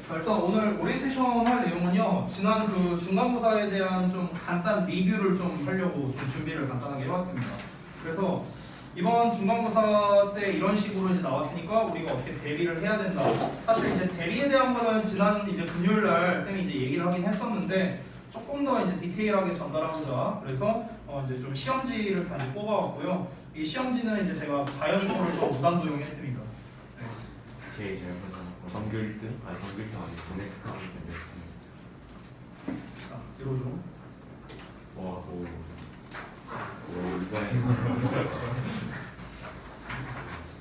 자, 일단 오늘 오리엔테이션 할 내용은요, 지난 그 중간고사에 대한 좀 간단 리뷰를 좀 하려고 좀 준비를 간단하게 해봤습니다. 그래서 이번 중간고사 때 이런 식으로 이제 나왔으니까 우리가 어떻게 대비를 해야 된다. 사실 이제 대비에 대한 거는 지난 이제 금요일 날 쌤이 이제 얘기를 하긴 했었는데 조금 더 이제 디테일하게 전달하고자 그래서 이제 좀 시험지를 다시 뽑아왔고요. 이 시험지는 이제 제가 다현이 거를 좀 무단도용했습니다. 네. 제일 잘 보는 전교 1등? 아니 전교 1등 아니고 넥스트 1등 자, 뒤로 좀. 와, 오, 이거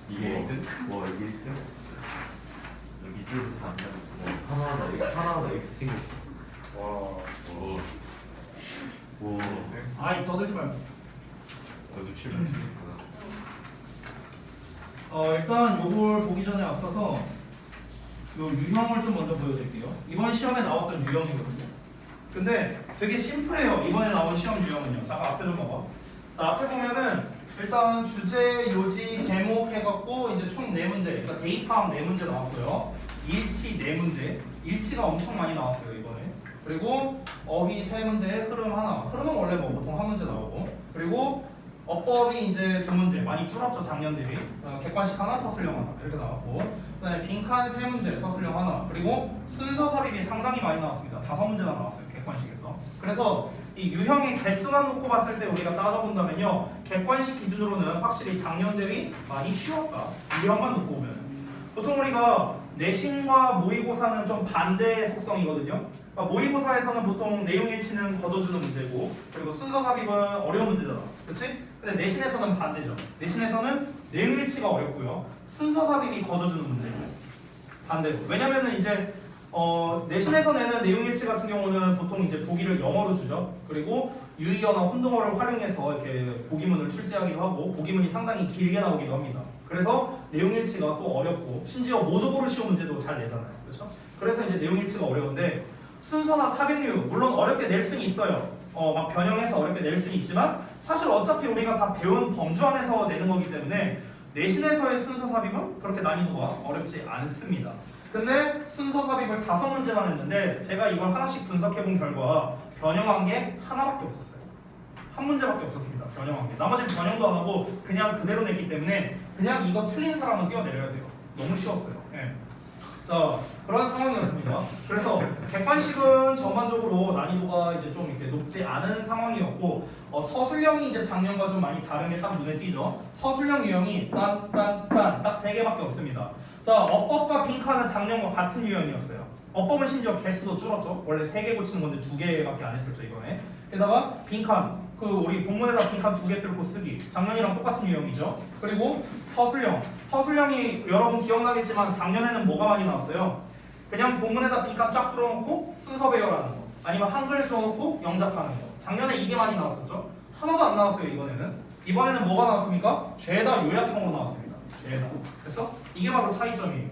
이게 1등? 와, 이게 1등? 여기 줄부터 안 나고 하나하나 X 친구. 와, 오, 아이 떠들지 말고. 너도 7번 틀렸구나. 일단 요걸 보기 전에 앞서서 요 유형을 좀 먼저 보여드릴게요. 이번 시험에 나왔던 유형이거든요. 근데 되게 심플해요. 이번에 나온 시험 유형은요. 잠깐 앞에 좀 봐봐. 자, 앞에 보면은 일단 주제, 요지, 제목 해갖고 이제 총 4문제. 그러니까 대입항 4문제 나왔고요. 일치 4문제. 일치가 엄청 많이 나왔어요 이번에. 그리고 어휘 3문제, 흐름 하나. 흐름은 원래 뭐 보통 1문제 나오고. 그리고 어법이 이제 2문제. 많이 줄었죠 작년 대비. 객관식 하나, 서술형 하나 이렇게 나왔고. 그다음에 빈칸 3문제, 서술형 하나. 그리고 순서 삽입이 상당히 많이 나왔습니다. 5문제나 나왔어요 객관식에서. 그래서 이 유형의 개수만 놓고 봤을 때 우리가 따져본다면요, 객관식 기준으로는 확실히 작년 대비 많이 쉬웠다. 유형만 놓고 보면 보통 우리가 내신과 모의고사는 좀 반대 속성이거든요. 그러니까 모의고사에서는 보통 내용 일치는 거둬주는 문제고, 그리고 순서 삽입은 어려운 문제잖아, 그렇지? 근데 내신에서는 반대죠. 내신에서는 내용 일치가 어렵고요, 순서 삽입이 거둬주는 문제고 반대로. 왜냐면은 이제 내신에서 내는 내용 일치 같은 경우는 보통 이제 보기를 영어로 주죠. 그리고 유의어나 혼동어를 활용해서 이렇게 보기문을 출제하기도 하고 보기문이 상당히 길게 나오기도 합니다. 그래서 내용 일치가 또 어렵고 심지어 모두고르 시험 문제도 잘 내잖아요. 그렇죠? 그래서 이제 내용 일치가 어려운데 순서나 삽입류 물론 어렵게 낼 수는 있어요. 막 변형해서 어렵게 낼 수는 있지만 사실 어차피 우리가 다 배운 범주 안에서 내는 거기 때문에 내신에서의 순서 삽입은 그렇게 난이도가 어렵지 않습니다. 근데 순서 삽입을 5문제만 했는데 제가 이걸 하나씩 분석해본 결과 변형한 게 하나밖에 없었어요. 한 문제밖에 없었습니다. 변형한 게. 나머지는 변형도 안 하고 그냥 그대로 냈기 때문에 그냥 이거 틀린 사람은 뛰어내려야 돼요. 너무 쉬웠어요. 네. 자, 그런 상황이었습니다. 그래서 객관식은 전반적으로 난이도가 이제 좀 이렇게 높지 않은 상황이었고, 서술형이 이제 작년과 좀 많이 다른 게 딱 눈에 띄죠. 서술형 유형이 딱 3개밖에 없습니다. 자, 어법과 빈칸은 작년과 같은 유형이었어요. 어법은 심지어 개수도 줄었죠. 원래 3개 고치는 건데 2개밖에 안 했었죠 이번에. 게다가 빈칸, 그 우리 본문에다 빈칸 2개 뚫고 쓰기, 작년이랑 똑같은 유형이죠. 그리고 서술형, 서술형이 여러분 기억나겠지만 작년에는 뭐가 많이 나왔어요? 그냥 본문에다 빈칸 쫙 뚫어놓고 순서 배열하는 거, 아니면 한글 줘놓고 영작하는 거. 작년에 이게 많이 나왔었죠. 하나도 안 나왔어요 이번에는. 이번에는 뭐가 나왔습니까? 죄다 요약형으로 나왔습니다. 죄다. 그래서 이게 바로 차이점이에요.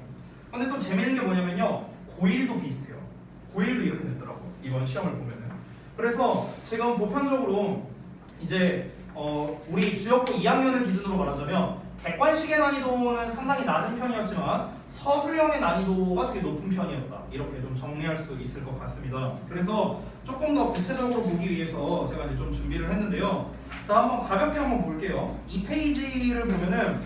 근데 또 재밌는 게 뭐냐면요, 고1도 비슷해요. 고1도 이렇게 됐더라고 이번 시험을 보면은. 그래서 지금 보편적으로 이제 우리 주역고 2학년을 기준으로 말하자면 객관식의 난이도는 상당히 낮은 편이었지만 서술형의 난이도가 되게 높은 편이었다, 이렇게 좀 정리할 수 있을 것 같습니다. 그래서 조금 더 구체적으로 보기 위해서 제가 이제 좀 준비를 했는데요. 자, 한번 가볍게 한번 볼게요. 이 페이지를 보면은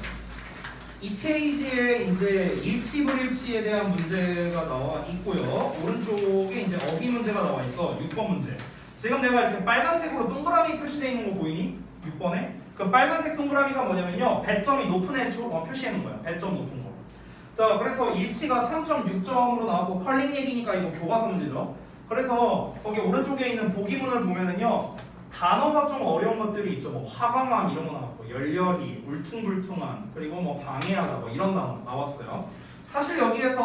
이 페이지에 이제 일치 불일치에 대한 문제가 나와 있고요. 오른쪽에 이제 어휘 문제가 나와 있어. 6번 문제. 지금 내가 이렇게 빨간색으로 동그라미 표시되어 있는 거 보이니? 6번에? 그 빨간색 동그라미가 뭐냐면요, 배점이 높은 애 표시해 놓은 거야. 배점 높은 거. 자, 그래서 일치가 3.6점으로 나오고 컬링 얘기니까 이거 교과서 문제죠. 그래서 거기 오른쪽에 있는 보기문을 보면은요, 단어가 좀 어려운 것들이 있죠. 뭐 화강함 이런 거 나왔고, 열렬히, 울퉁불퉁한, 그리고 뭐 방해하다 뭐 이런 단어 나왔어요. 사실 여기에서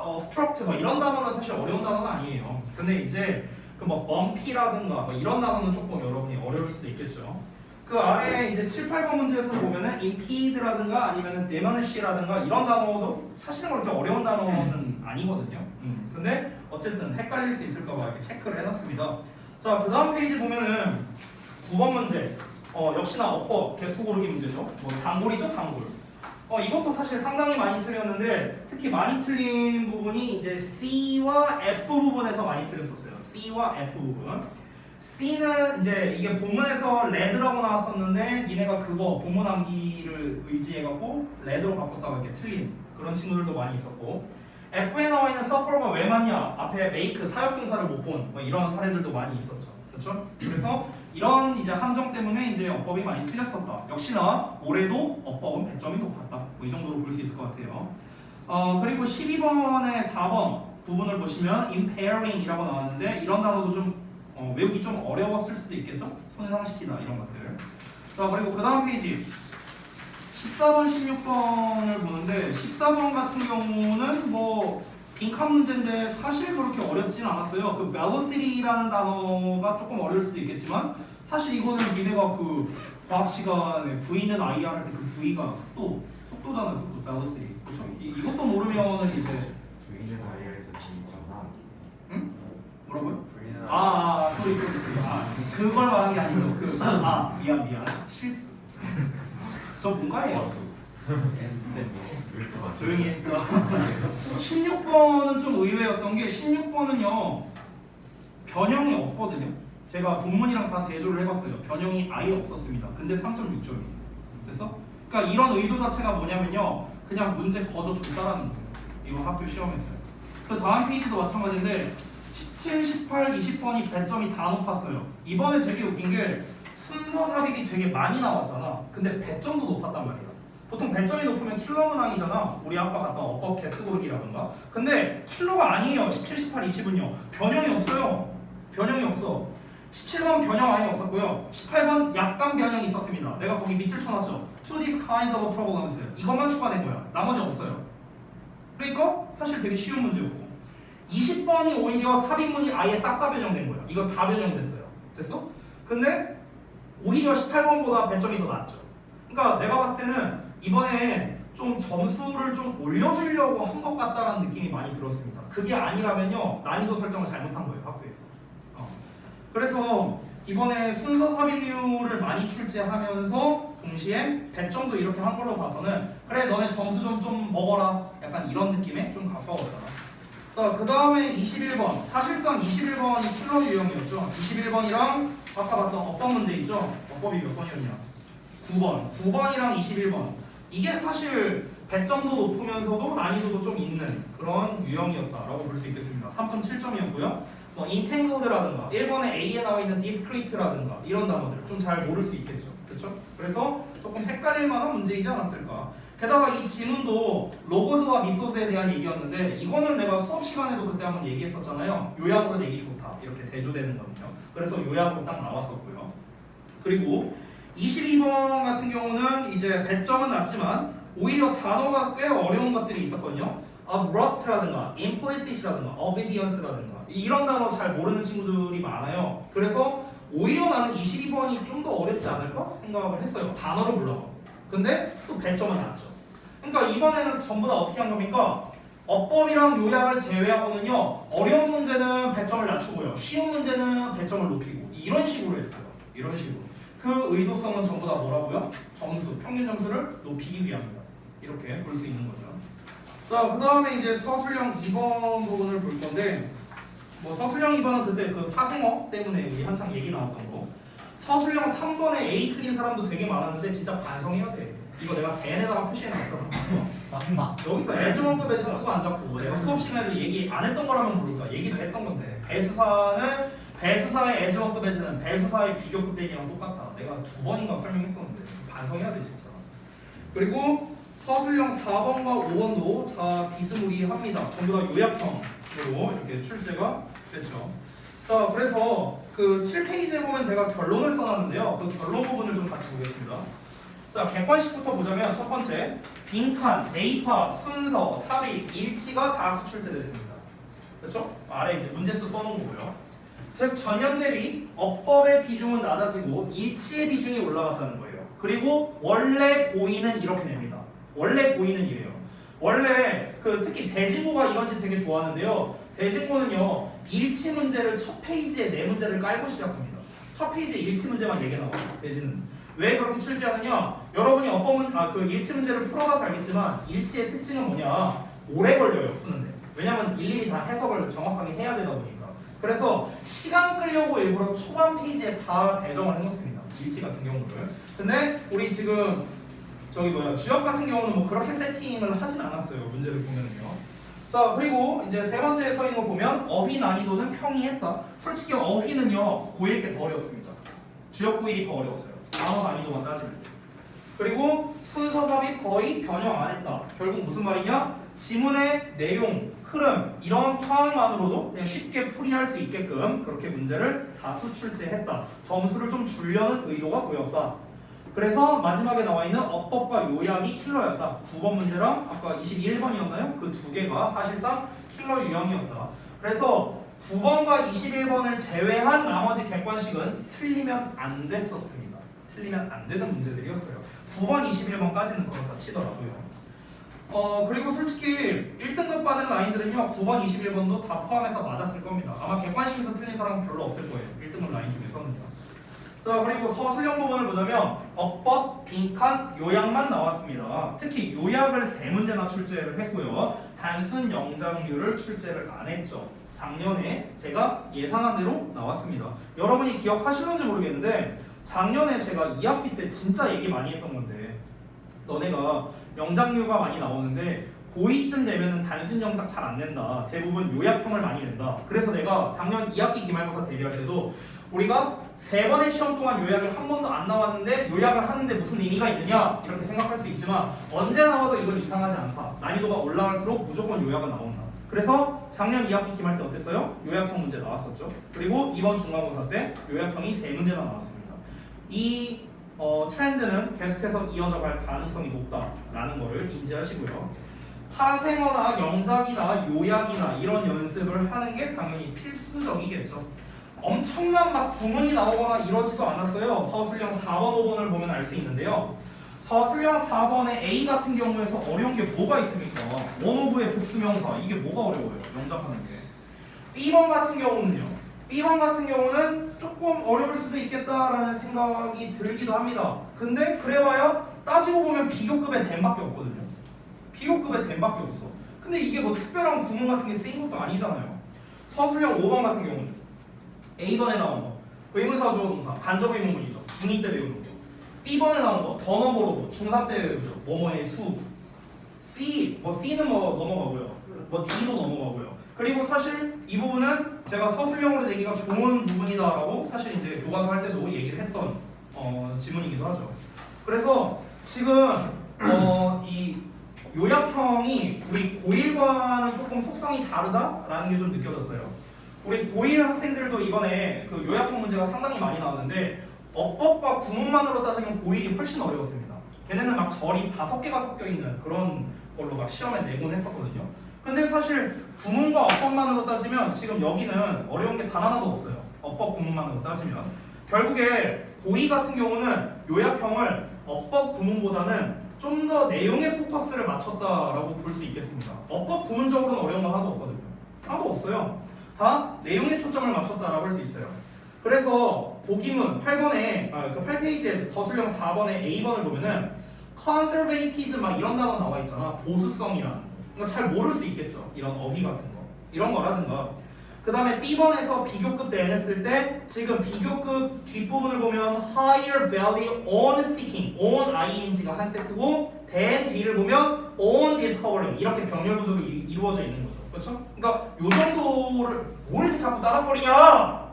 obstruct 뭐 이런 단어는 사실 어려운 단어는 아니에요. 근데 이제 그 뭐 bumpy라든가 뭐 이런 단어는 조금 여러분이 어려울 수도 있겠죠. 그 아래 이제 7, 8번 문제에서 보면은 impede라든가 아니면은 diminush라든가 이런 단어도 사실은 그렇게 어려운 단어는 아니거든요. 근데 어쨌든 헷갈릴 수 있을까봐 이렇게 체크를 해놨습니다. 자, 그 다음 페이지 보면은 9번 문제. 역시나 어법 개수 고르기 문제죠. 뭐 단골이죠, 단골. 이것도 사실 상당히 많이 틀렸는데 특히 많이 틀린 부분이 이제 C와 F 부분에서 많이 틀렸었어요. C와 F 부분. C는 이제 이게 본문에서 레드라고 나왔었는데 니네가 그거 본문 암기를 의지해갖고 레드로 바꿨다가 이렇게 틀린 그런 친구들도 많이 있었고, F에 나와 있는 suffer가 왜 맞냐? 앞에 make 사역동사를 못 본 뭐 이런 사례들도 많이 있었죠. 그렇죠? 그래서 이런 이제 함정 때문에 이제 어법이 많이 틀렸었다. 역시나 올해도 어법은 100점이 높았다. 뭐 이 정도로 볼 수 있을 것 같아요. 그리고 12번의 4번 부분을 보시면 impairing이라고 나왔는데 이런 단어도 좀 외우기 좀 어려웠을 수도 있겠죠? 손해상시키다 이런 것들. 자, 그리고 그 다음 페이지 14번, 16번을 보는데 14번 같은 경우는 뭐 빈칸 문제인데 사실 그렇게 어렵진 않았어요. 그 velocity라는 단어가 조금 어려울 수도 있겠지만 사실 이거는 니네가 그 과학 시간에 V는 IR 할 때 그 V가 속도잖아요. 속도 velocity. 그렇죠? 이것도 모르면은 이제 V는 IR에서 V잖아. 응? 뭐라고요? V는 소리. 그걸 말한 게 아니죠. 미안. 실수. 저 문과예요. 조용히 해. 16번은 좀 의외였던 게 16번은요 변형이 없거든요. 제가 본문이랑 다 대조를 해봤어요. 변형이 아예 없었습니다. 근데 3.6점이에요. 됐어? 그러니까 이런 의도 자체가 뭐냐면요, 그냥 문제 거저 줬다라는 거예요. 이거 학교 시험에서요. 그 다음 페이지도 마찬가지인데 17, 18, 20번이 배점이 다 높았어요. 이번에 되게 웃긴 게 순서 삽입이 되게 많이 나왔잖아. 근데 배점도 높았단 말이야. 보통 배점이 높으면 킬러 문항이잖아. 우리 아까 갔던 어법 개수고르기라던가. 근데 킬러가 아니에요. 17, 18, 20은요. 변형이 없어요. 변형이 없어. 17번 변형 아예 없었고요. 18번 약간 변형이 있었습니다. 내가 거기 밑줄 쳐놨죠. To these kinds of problems. 이것만 추가된 거야. 나머지 없어요. 그러니까 사실 되게 쉬운 문제였고. 20번이 오히려 삽입문이 아예 싹 다 변형된 거야. 이거 다 변형됐어요. 됐어? 근데 오히려 18번보다 배점이 더 낮죠. 그러니까 내가 봤을 때는 이번에 좀 점수를 좀 올려주려고 한 것 같다라는 느낌이 많이 들었습니다. 그게 아니라면요 난이도 설정을 잘못한 거예요 학교에서. 그래서 이번에 순서 삽입률을 많이 출제하면서 동시에 배점도 이렇게 한 걸로 봐서는 그래 너네 점수 좀 먹어라 약간 이런 느낌에 좀 가까웠다. 자, 그 다음에 21번. 사실상 21번이 킬러 유형이었죠. 21번이랑 아까 봤던 어법 문제 있죠. 어법이 몇 번이었냐? 9번. 9번이랑 21번. 이게 사실 배점도 높으면서도 난이도도 좀 있는 그런 유형이었다라고 볼 수 있겠습니다. 3.7점이었고요. 뭐 intangled라든가 1번에 A에 나와 있는 discrete라든가 이런 단어들 좀 잘 모를 수 있겠죠. 그렇죠? 그래서 조금 헷갈릴 만한 문제이지 않았을까. 게다가 이 지문도 로고스와 미소스에 대한 얘기였는데 이거는 내가 수업 시간에도 그때 한번 얘기했었잖아요. 요약으로 내기 좋다. 이렇게 대조되는 거든요. 그래서 요약으로 딱 나왔었고요. 그리고 22번 같은 경우는 이제 배점은 낮지만 오히려 단어가 꽤 어려운 것들이 있었거든요. abrupt라든가 implicit라든가 obedience라든가 이런 단어 잘 모르는 친구들이 많아요. 그래서 오히려 나는 22번이 좀 더 어렵지 않을까 생각을 했어요. 단어를 몰라서. 근데 또 배점은 낮죠. 그러니까 이번에는 전부 다 어떻게 한 겁니까? 어법이랑 요약을 제외하고는요 어려운 문제는 배점을 낮추고요 쉬운 문제는 배점을 높이고 이런 식으로 했어요. 이런 식으로. 그 의도성은 전부 다 뭐라고요? 점수, 평균 점수를 높이기 위함이다. 이렇게 볼 수 있는 거죠. 자, 그 다음에 이제 서술형 2번 부분을 볼 건데 뭐 서술형 2번은 그때 그 파생어 때문에 우리 한창 얘기 나왔던 거. 서술형 3번에 A 틀린 사람도 되게 많았는데 진짜 반성해야 돼. 이거 내가 벤에다가 표시해놨어. 여기서 애즈원급 애즈 쓰고 앉았고 내가 수업 시간에도 얘기 안 했던 거라면 모를까. 얘기도 했던 건데 배수사의 애즈원급 애즈는 배수사의 비교급 대기랑 똑같다. 내가 2번인가 설명했었는데 반성해야 돼 진짜. 그리고 서술형 4번과 5번도 다 비스무리합니다. 전부 다 요약형으로 이렇게 출제가 됐죠. 자, 그래서 그 7페이지에 보면 제가 결론을 써놨는데요. 그 결론 부분을 좀 같이 보겠습니다. 자, 객관식부터 보자면 첫 번째, 빈칸, 대입합, 순서, 삽입, 일치가 다수 출제됐습니다. 그렇죠? 아래 이제 문제수 써놓은 거고요. 즉 전년 대비 어법의 비중은 낮아지고 일치의 비중이 올라갔다는 거예요. 그리고 원래 고의는 이렇게 냅니다. 원래 고의는 이래요. 원래 그 특히 대진고가 이런 짓 되게 좋아하는데요. 대진고는요 일치 문제를 첫 페이지에 네 문제를 깔고 시작합니다. 첫 페이지에 일치 문제만 4개 나와요. 대진은 왜 그렇게 출제하느냐? 여러분이 그 일치 문제를 풀어봐서 알겠지만 일치의 특징은 뭐냐? 오래 걸려요 푸는데. 왜냐면 일일이 다 해석을 정확하게 해야 되다 보니까. 그래서 시간 끌려고 일부러 초반 페이지에 다 배정을 해놓습니다. 일치 같은 경우를. 근데 우리 지금 주역 같은 경우는 뭐 그렇게 세팅을 하진 않았어요. 문제를 보면은요. 자, 그리고 이제 세 번째에 써 있는 거 보면 어휘 난이도는 평이했다. 솔직히 어휘는요 고1 게 더 어려웠습니다. 주역 고1이 더 어려웠어요. 단어 난이도만 따지면. 그리고 순서 삽입 거의 변형 안 했다. 결국 무슨 말이냐? 지문의 내용, 흐름 이런 파악만으로도 그냥 쉽게 풀이할 수 있게끔 그렇게 문제를 다수 출제했다. 점수를 좀 주려는 의도가 보였다. 그래서 마지막에 나와 있는 어법과 요약이 킬러였다. 9번 문제랑 아까 21번이었나요? 그 두 개가 사실상 킬러 유형이었다. 그래서 9번과 21번을 제외한 나머지 객관식은 틀리면 안 됐었습니다. 틀리면 안 되는 문제들이었어요. 9번, 21번까지는 그렇다 치더라고요. 그리고 솔직히 1등급 받은 라인들은요 9번, 21번도 다 포함해서 맞았을 겁니다. 아마 객관식에서 틀린 사람은 별로 없을 거예요. 1등급 라인 중에서는요. 자, 그리고 서술형 부분을 보자면 어법, 빈칸, 요약만 나왔습니다. 특히 요약을 3문제나 출제를 했고요. 단순 영장류를 출제를 안 했죠. 작년에 제가 예상한 대로 나왔습니다. 여러분이 기억하실는지 모르겠는데 작년에 제가 2학기 때 진짜 얘기 많이 했던 건데 너네가 영장류가 많이 나오는데 고2쯤 되면은 단순 영작 잘 안 낸다. 대부분 요약형을 많이 낸다. 그래서 내가 작년 2학기 기말고사 대비할 때도 우리가 3번의 시험 동안 요약이 한 번도 안 나왔는데 요약을 하는데 무슨 의미가 있느냐 이렇게 생각할 수 있지만 언제 나와도 이건 이상하지 않다. 난이도가 올라갈수록 무조건 요약은 나온다. 그래서 작년 2학기 기말 때 어땠어요? 요약형 문제 나왔었죠. 그리고 이번 중간고사 때 요약형이 3문제나 나왔습니다. 이 트렌드는 계속해서 이어져 갈 가능성이 높다라는 것을 인지하시고요. 파생어나 영작이나 요약이나 이런 연습을 하는 게 당연히 필수적이겠죠. 엄청난 막 구문이 나오거나 이러지도 않았어요. 서술형 4번, 5번을 보면 알 수 있는데요. 서술형 4번의 A 같은 경우에서 어려운 게 뭐가 있습니까? 원오브의 복수명사 이게 뭐가 어려워요? 영작하는 게. B번 같은 경우는요. B번 같은 경우는 조금 어려울 수도 있겠다라는 생각이 들기도 합니다. 근데 그래봐야 따지고 보면 비교급의 댐밖에 없거든요. 비교급의 댐밖에 없어. 근데 이게 뭐 특별한 구문 같은 게 쓰인 것도 아니잖아요. 서술형 5번 같은 경우는 A번에 나온 거 의문사 주어 동사 간접 의문문이죠. 중2 때 배우는 거. B번에 나온 거 더 넘버로 중3 때 배우죠. 뭐뭐의 수. C는 뭐 넘어가고요. 뭐 D도 넘어가고요. 그리고 사실 이 부분은 제가 서술형으로 내기가 좋은 부분이다라고 사실 이제 교과서 할 때도 얘기를 했던 지문이기도 하죠. 그래서 지금 이 요약형이 우리 고1과는 조금 속성이 다르다라는 게 좀 느껴졌어요. 우리 고1 학생들도 이번에 그 요약형 문제가 상당히 많이 나왔는데 어법과 구문만으로 따지면 고1이 훨씬 어려웠습니다. 걔네는 막 절이 5개가 섞여있는 그런 걸로 막 시험에 내곤 했었거든요. 근데 사실 구문과 어법만으로 따지면 지금 여기는 어려운 게 단 하나도 없어요. 어법 구문만으로 따지면 결국에 고2 같은 경우는 요약형을 어법 구문보다는 좀 더 내용에 포커스를 맞췄다라고 볼 수 있겠습니다. 어법 구문적으로는 어려운 건 하나도 없거든요. 하나도 없어요. 다 내용에 초점을 맞췄다라고 할 수 있어요. 그래서 보기문 8번에 그 8페이지에 서술형 4번에 A번을 보면은 conservatism 막 이런 단어 나와 있잖아. 보수성이라는 거. 잘 모를 수 있겠죠. 이런 어휘 같은 거. 이런 거라든가. 그 다음에 B번에서 비교급 대 N했을 때 지금 비교급 뒷부분을 보면 higher value on speaking, on ing가 한 세트고 then 뒤를 보면 on discovering 이렇게 병렬 구조로 이루어져 있는 거죠. 그렇죠? 그러니까 요 정도를 뭘 이렇게 자꾸 따라버리냐?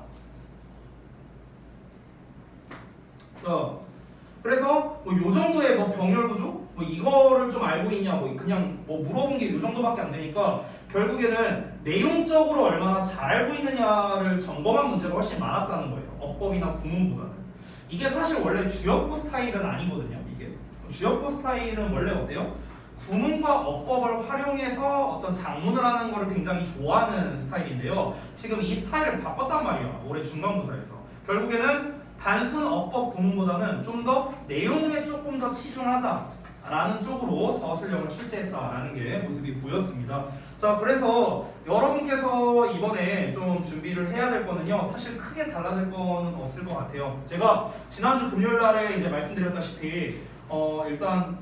그래서 뭐 요 정도의 뭐 병렬 구조, 뭐 이거를 좀 알고 있냐, 뭐 그냥 뭐 물어본 게 요 정도밖에 안 되니까 결국에는 내용적으로 얼마나 잘 알고 있느냐를 점검한 문제가 훨씬 많았다는 거예요. 어법이나 구문보다는. 이게 사실 원래 주역구 스타일은 아니거든요. 이게 주역구 스타일은 원래 어때요? 구문과 어법을 활용해서 어떤 작문을 하는 거를 굉장히 좋아하는 스타일인데요. 지금 이 스타일을 바꿨단 말이에요. 올해 중간고사에서. 결국에는 단순 어법 구문보다는 좀 더 내용에 조금 더 치중하자라는 쪽으로 서술형을 출제했다라는 게 모습이 보였습니다. 자, 그래서 여러분께서 이번에 좀 준비를 해야 될 거는요. 사실 크게 달라질 거는 없을 것 같아요. 제가 지난주 금요일 날에 이제 말씀드렸다시피 일단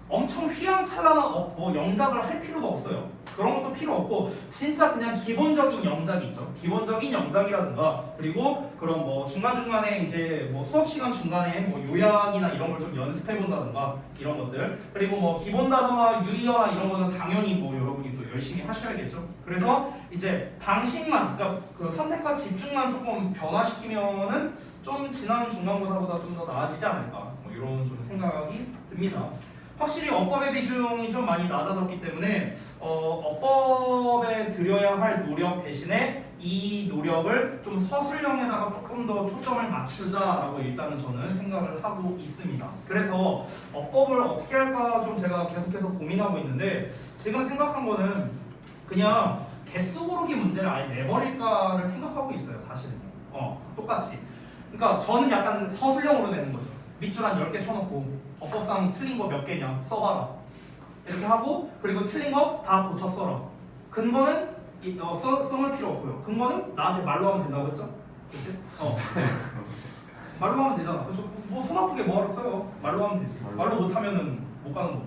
엄청 휘황찬란한 뭐 영작을 할 필요도 없어요. 그런 것도 필요 없고 진짜 그냥 기본적인 영작이 있죠. 기본적인 영작이라든가 그리고 그런 뭐 중간중간에 이제 뭐 수업 시간 중간에 뭐 요약이나 이런 걸 좀 연습해 본다든가 이런 것들 그리고 뭐 기본 단어나 유의어나 이런 거는 당연히 뭐 여러분이 또 열심히 하셔야겠죠. 그래서 이제 방식만 그러니까 그 선택과 집중만 조금 변화시키면은 좀 지난 중간고사보다 좀 더 나아지지 않을까 뭐 이런 좀 생각이 듭니다. 확실히 어법의 비중이 좀 많이 낮아졌기 때문에 어법에 들여야 할 노력 대신에 이 노력을 좀 서술형에다가 조금 더 초점을 맞추자라고 일단은 저는 생각을 하고 있습니다. 그래서 어법을 어떻게 할까 좀 제가 계속해서 고민하고 있는데 지금 생각한 거는 그냥 개수 고르기 문제를 아예 내버릴까를 생각하고 있어요. 사실은 똑같이. 그러니까 저는 약간 서술형으로 내는 거죠. 밑줄 한 10개 쳐놓고 어법상 틀린 거 몇 개냐 써봐라 이렇게 하고 그리고 틀린 거 다 고쳐 써라. 근거는 써볼 필요 없고요. 근거는 나한테 말로 하면 된다고 했죠? 그치? 말로 하면 되잖아. 그쵸? 뭐 손 아프게 뭐하러 써요? 말로 하면 되지. 말로 못하면은 못 가는 거고.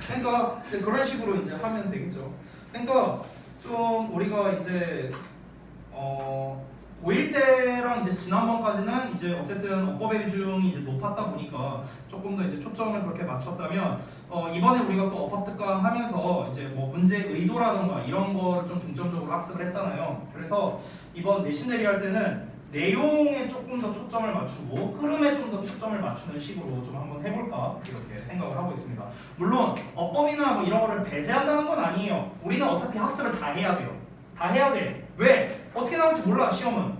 그러니까 그런 식으로 이제 하면 되겠죠. 그러니까 좀 우리가 이제 고1 때랑 이제 지난번까지는 이제 어쨌든 어법의 비중이 이제 높았다 보니까 조금 더 이제 초점을 그렇게 맞췄다면 이번에 우리가 또 어법 특강 하면서 이제 뭐 문제 의도라던가 이런 거를 좀 중점적으로 학습을 했잖아요. 그래서 이번 내신 대비 할 때는 내용에 조금 더 초점을 맞추고 흐름에 좀 더 초점을 맞추는 식으로 좀 한번 해볼까 이렇게 생각을 하고 있습니다. 물론 어법이나 뭐 이런 거를 배제한다는 건 아니에요. 우리는 어차피 학습을 다 해야 돼요. 다 해야 돼. 왜? 어떻게 나올지 몰라 시험은.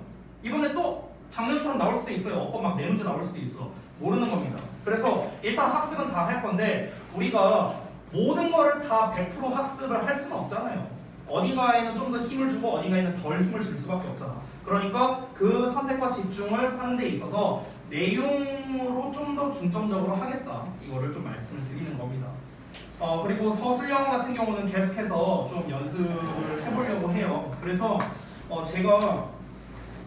이번에 또 작년처럼 나올 수도 있어요. 어법 막 4문제 나올 수도 있어. 모르는 겁니다. 그래서 일단 학습은 다 할 건데 우리가 모든 거를 다 100% 학습을 할 수는 없잖아요. 어딘가에는 좀 더 힘을 주고 어딘가에는 덜 힘을 줄 수밖에 없잖아. 그러니까 그 선택과 집중을 하는 데 있어서 내용으로 좀 더 중점적으로 하겠다. 이거를 좀 말씀을 드리는 겁니다. 그리고 서술형 같은 경우는 계속해서 좀 연습을 해보려고 해요. 그래서 제가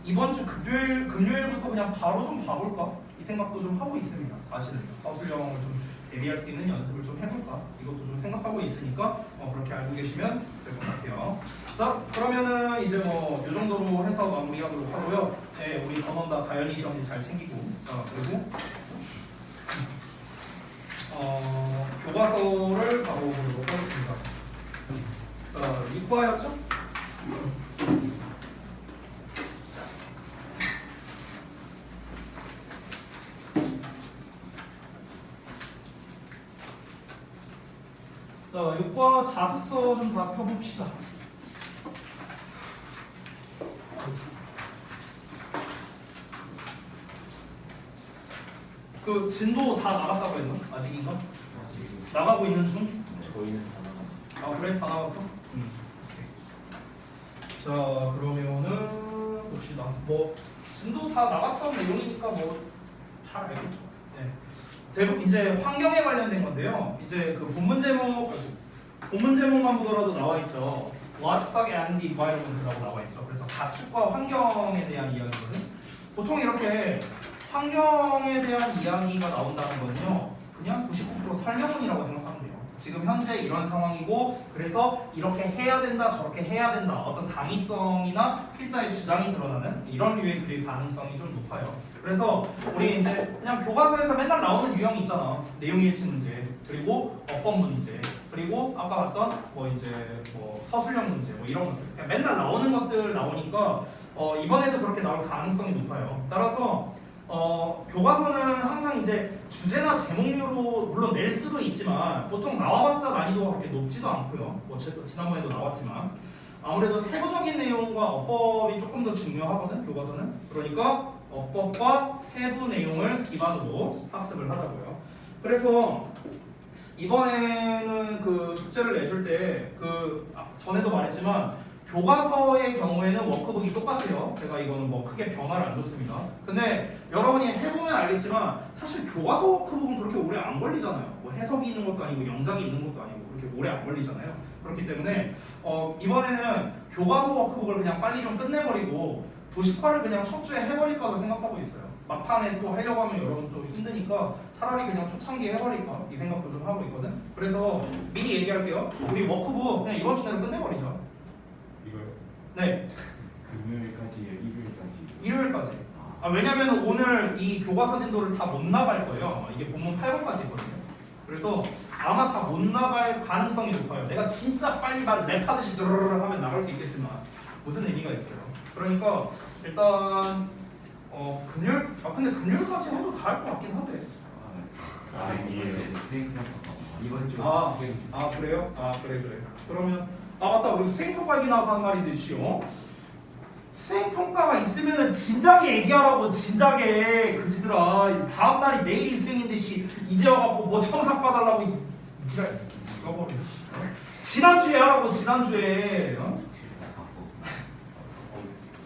이번 주 금요일부터 그냥 바로 좀 봐볼까? 이 생각도 좀 하고 있습니다. 사실은 서술형을 좀 대비할 수 있는 연습을 좀 해볼까? 이것도 좀 생각하고 있으니까 그렇게 알고 계시면 될 것 같아요. 자, 그러면은 이제 뭐 이 정도로 해서 마무리하도록 하고요. 네, 우리 전원 다 가연이 시험지 잘 챙기고, 자 그리고 교과서를 바로 보도록 하겠습니다. 자, 이과였죠? 자, 이과 자습서 좀 다 펴봅시다. 그 진도 다 나갔다고 했나? 아직인가? 나가고 있는 중? 저희는 다 나갔어요. 아 그래? 다 나갔어? 오케이. 자 그러면은 봅시다. 뭐 진도 다 나갔던 내용이니까 뭐 잘 알겠죠. 네. 대부분 이제 환경에 관련된 건데요. 이제 그 본문 제목만 보더라도 나와 있죠. Livestock and the Environment라고 나와 있죠. 그래서 가축과 환경에 대한 이야기거든. 보통 이렇게 환경에 대한 이야기가 나온다는 거는요. 그냥 99% 설명문이라고 생각하면 돼요. 지금 현재 이런 상황이고 그래서 이렇게 해야 된다 저렇게 해야 된다 어떤 당위성이나 필자의 주장이 드러나는 이런 류의 글의 가능성이 좀 높아요. 그래서 우리 이제 그냥 교과서에서 맨날 나오는 유형 있잖아. 내용 일치 문제 그리고 어법 문제 그리고 아까 봤던 뭐 이제 뭐 서술형 문제 뭐 이런 것들 그냥 맨날 나오는 것들 나오니까 이번에도 그렇게 나올 가능성이 높아요. 따라서 교과서는 항상 이제 주제나 제목류로 물론 낼 수도 있지만 보통 나와봤자 난이도가 그렇게 높지도 않고요. 뭐 지난번에도 나왔지만 아무래도 세부적인 내용과 어법이 조금 더 중요하거든 교과서는. 그러니까 어법과 세부 내용을 기반으로 학습을 하자고요. 그래서 이번에는 그 숙제를 내줄 때 전에도 말했지만 교과서의 경우에는 워크북이 똑같아요. 제가 이거는 뭐 크게 변화를 안 줬습니다. 근데 여러분이 해보면 알겠지만 사실 교과서 워크북은 그렇게 오래 안 걸리잖아요. 뭐 해석이 있는 것도 아니고 영작이 있는 것도 아니고 그렇게 오래 안 걸리잖아요. 그렇기 때문에 이번에는 교과서 워크북을 그냥 빨리 좀 끝내버리고 도식화를 그냥 첫 주에 해버릴까도 생각하고 있어요. 막판에 또 하려고 하면 여러분 좀 힘드니까 차라리 그냥 초창기에 해버릴까 이 생각도 좀 하고 있거든. 그래서 미리 얘기할게요. 우리 워크북 그냥 이번 주 내로 끝내버리자. 이거요? 네, 금요일까지예요? 일요일까지? 일요일까지. 왜냐면 오늘 이 교과서 진도를 다 못 나갈 거예요. 이게 본문 8권까지 있거든요. 그래서 아마 다 못 나갈 가능성이 높아요. 내가 진짜 빨리 막 랩하듯이 드르르 하면 나갈 수 있겠지만 무슨 의미가 있어요. 그러니까 일단 금요일 근데 금요일까지 해도 다 할 것 같긴 한데. 이게 수행평가 이번 주 그래요? 그래. 그러면 맞다. 우리 수행평가 얘기 나와서 한 말이듯이요. 수행평가가 있으면은 진작에 얘기하라고. 진작에 그지들아. 다음날이 내일이 수행인 듯이 이제 와갖고 뭐 청산 봐달라고 이지랄 죽어버리네. 지난주에 하라고. 지난주에.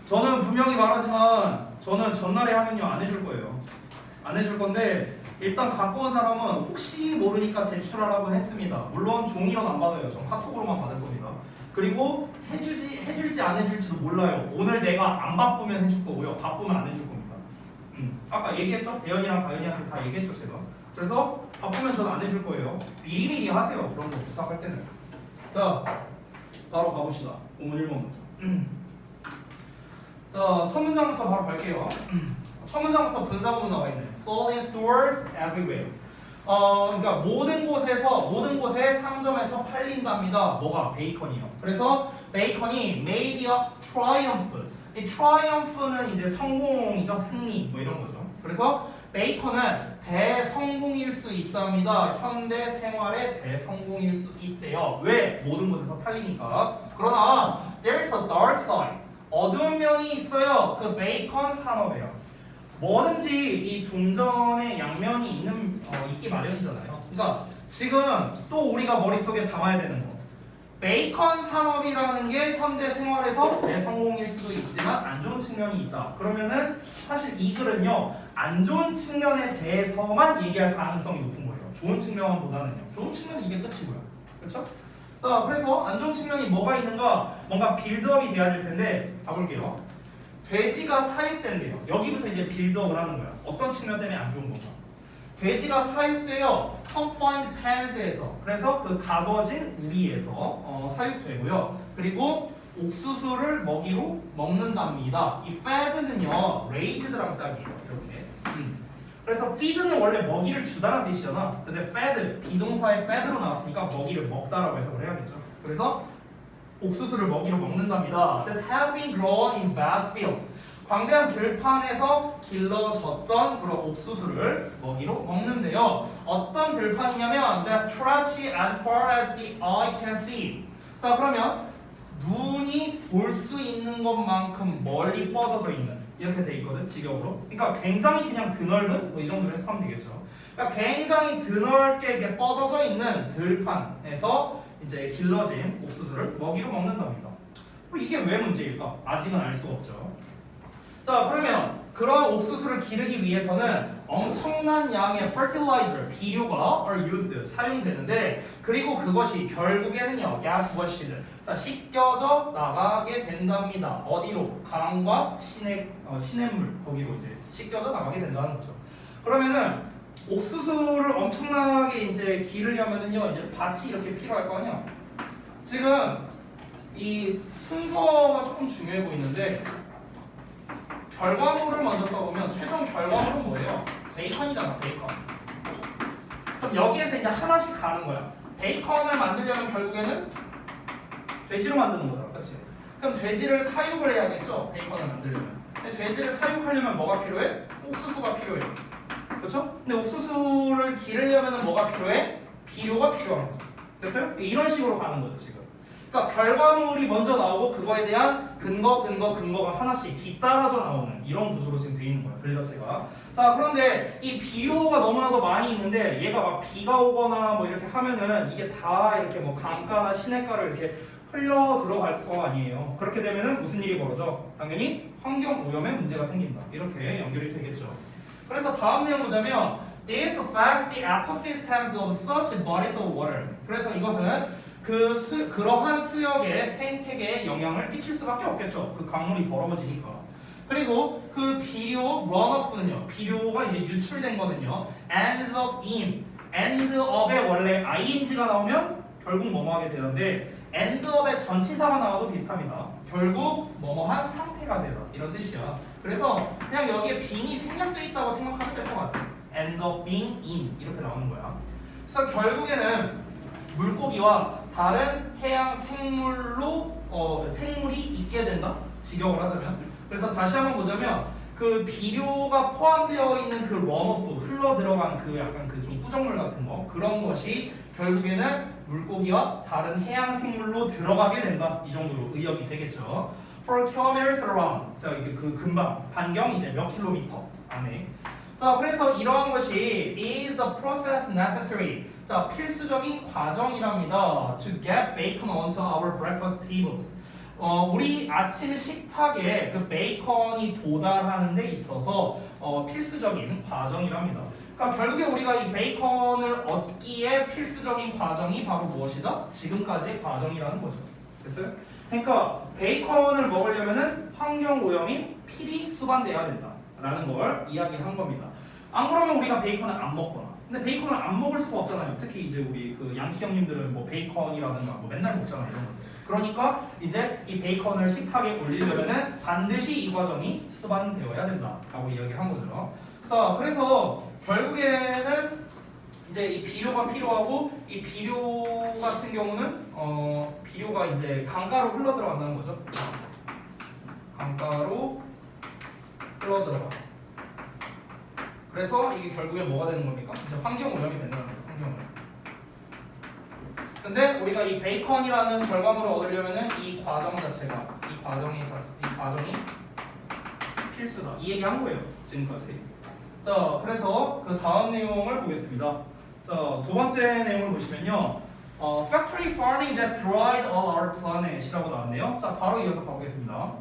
저는 분명히 말하지만 저는 전날에 하면요 안 해줄 거예요. 안 해줄 건데 일단 갖고 온 사람은 혹시 모르니까 제출하라고 했습니다. 물론 종이로는 안 받아요. 전 카톡으로만 받을 겁니다. 그리고 해줄지 안 해줄지도 몰라요. 오늘 내가 안 바쁘면 해줄 거고요. 바쁘면 안 해줄 겁니다. 아까 얘기했죠? 대현이랑 가연이한테 다 얘기했죠 제가. 그래서 바쁘면 저는 안 해줄 거예요. 미리미리 하세요. 그런 거 부탁할 때는. 자, 바로 가봅시다. 5문 1번부터. 자, 첫 문장부터 바로 갈게요. 첫 문장부터 분사구문 나와 있네. Sold in stores everywhere. 그러니까 모든 곳에 상점에서 팔린답니다. 뭐가? 베이컨이요. 그래서 베이컨이 made a triumph. 이 triumph는 이제 성공이죠, 승리 뭐 이런 거죠. 그래서 베이컨은 대성공일 수 있답니다. 현대 생활의 대성공일 수 있대요. 왜? 모든 곳에서 팔리니까. 그러나 there's a dark side. 어두운 면이 있어요. 그 베이컨 산업에요. 뭐든지 이 동전의 양면이 있기 마련이잖아요. 그러니까 지금 또 우리가 머릿속에 담아야 되는 거. 베이컨 산업이라는 게 현대 생활에서 대성공일 수도 있지만 안 좋은 측면이 있다. 그러면은 사실 이 글은요. 안 좋은 측면에 대해서만 얘기할 가능성이 높은 거예요. 좋은 측면보다는요. 좋은 측면은 이게 끝이고요. 그렇죠? 자, 그래서 안 좋은 측면이 뭐가 있는가? 뭔가 빌드업이 돼야 될 텐데 가볼게요. 돼지가 사육된대요. 여기부터 이제 빌드업을 하는 거야. 어떤 측면 때문에 안 좋은 건가? 돼지가 사육돼요. confined pens에서. 그래서 그 가둬진 우리에서 사육되고요. 그리고 옥수수를 먹이로 먹는답니다. 이 fed는요, raised랑 짝이에요. 이렇게. 그래서 feed는 원래 먹이를 주다라는 뜻이잖아. 근데 fed, 비동사의 fed로 나왔으니까 먹이를 먹다라고 해석을 해야겠죠. 그래서 옥수수를 먹이로 먹는답니다. That has been grown in vast fields. 광대한 들판에서 길러졌던 그런 옥수수를 먹이로 먹는데요. 어떤 들판이냐면 that stretch as far as the eye can see. 자, 그러면 눈이 볼 수 있는 것만큼 멀리 뻗어져 있는 이렇게 돼 있거든, 직역으로. 그러니까 굉장히 그냥 드넓은 뭐 이 정도로 해석하면 되겠죠. 그러니까 굉장히 드넓게 이렇게 뻗어져 있는 들판에서 이제 길러진 옥수수를 먹이로 먹는답니다. 이게 왜 문제일까? 아직은 알 수 없죠. 자, 그러면 그런 옥수수를 기르기 위해서는 엄청난 양의 fertilizer, 비료가 are used, 사용되는데 그리고 그것이 결국에는요, gas washed, 자, 씻겨져 나가게 된답니다. 어디로? 강과 시냇물, 거기로 이제 씻겨져 나가게 된다는 거죠. 그러면은 옥수수를 엄청나게 이제 기르려면은요, 이제 밭이 이렇게 필요할 거 아니야. 지금 이 순서가 조금 중요해 보이는데 결과물을 먼저 써보면 최종 결과물은 뭐예요? 베이컨이잖아, 베이컨. 그럼 여기에서 이제 하나씩 가는 거야. 베이컨을 만들려면 결국에는 돼지로 만드는 거잖아, 그렇지? 그럼 돼지를 사육을 해야겠죠, 베이컨을 만들려면. 근데 돼지를 사육하려면 뭐가 필요해? 옥수수가 필요해. 그렇죠? 근데 옥수수를 기르려면 뭐가 필요해? 비료가 필요한 거죠. 됐어요? 이런 식으로 가는 거죠, 지금. 그러니까 결과물이 먼저 나오고 그거에 대한 근거가 하나씩 뒤따라져 나오는 이런 구조로 지금 돼 있는 거예요, 글 자체가. 자, 그런데 이 비료가 너무나도 많이 있는데 얘가 막 비가 오거나 뭐 이렇게 하면은 이게 다 이렇게 뭐 강가나 시냇가를 이렇게 흘러 들어갈 거 아니에요. 그렇게 되면은 무슨 일이 벌어져? 당연히 환경 오염에 문제가 생긴다. 이렇게 연결이 되겠죠. 그래서 다음 내용 보자면 This affects the ecosystems of such bodies of water. 그래서 이것은 그러한 수역의 생태계에 영향을 끼칠 수밖에 없겠죠. 그 강물이 더러워지니까. 그리고 그 비료 runoff는요. 비료가 이제 유출된 거는요. ends up in, end up에 원래 ing가 나오면 결국 뭐뭐 하게 되는데 end up에 전치사가 나와도 비슷합니다. 결국 뭐뭐한 상태가 되다 이런 뜻이야. 그래서 그냥 여기에 being이 생략돼 있다고 생각하면 될 것 같아. end up being in 이렇게 나오는 거야. 그래서 결국에는 물고기와 다른 해양 생물로 생물이 있게 된다. 직역을 하자면. 그래서 다시 한번 보자면 그 비료가 포함되어 있는 그 런오프 흘러 들어간 그 약간 그 좀 구정물 같은 거 그런 것이 결국에는 물고기와 다른 해양 생물로 들어가게 된다. 이 정도로 의역이 되겠죠. For kilometers around. 자 이게 그 근방 반경 이제 몇 킬로미터 안에. 자 그래서 이러한 것이 is the process necessary. 자 필수적인 과정이랍니다. To get bacon onto our breakfast tables. 우리 아침 식탁에 그 베이컨이 도달하는 데 있어서 필수적인 과정이랍니다. 그러니까 결국에 우리가 이 베이컨을 얻기에 필수적인 과정이 바로 무엇이다? 지금까지의 과정이라는 거죠. 됐어요? 그러니까 베이컨을 먹으려면은 환경 오염이 필히 수반돼야 된다라는 걸 이야기한 겁니다. 안 그러면 우리가 베이컨을 안 먹거나. 근데 베이컨을 안 먹을 수가 없잖아요. 특히 이제 우리 그 양키 형님들은 뭐 베이컨이라든가 뭐 맨날 먹잖아요. 이런 거. 그러니까 이제 이 베이컨을 식탁에 올리려면은 반드시 이 과정이 수반되어야 된다라고 이야기한 거죠. 자, 그래서 결국에는 이제 이 비료가 필요하고 이 비료 같은 경우는 비료가 이제 강가로 흘러 들어간다는 거죠. 강가로 흘러 들어가. 그래서 이게 결국에 뭐가 되는 겁니까? 이제 환경 오염이 된다는 거예요. 환경 오염. 근데 우리가 이 베이컨이라는 결과물을 얻으려면은 이 과정 자체가 이 과정이 필수다. 이 얘기한 거예요. 지금까지. 자, 그래서 그 다음 내용을 보겠습니다. 자, 두 번째 내용을 보시면요. Factory farming that dried all our planet이라고 나왔네요. 자, 바로 이어서 가보겠습니다.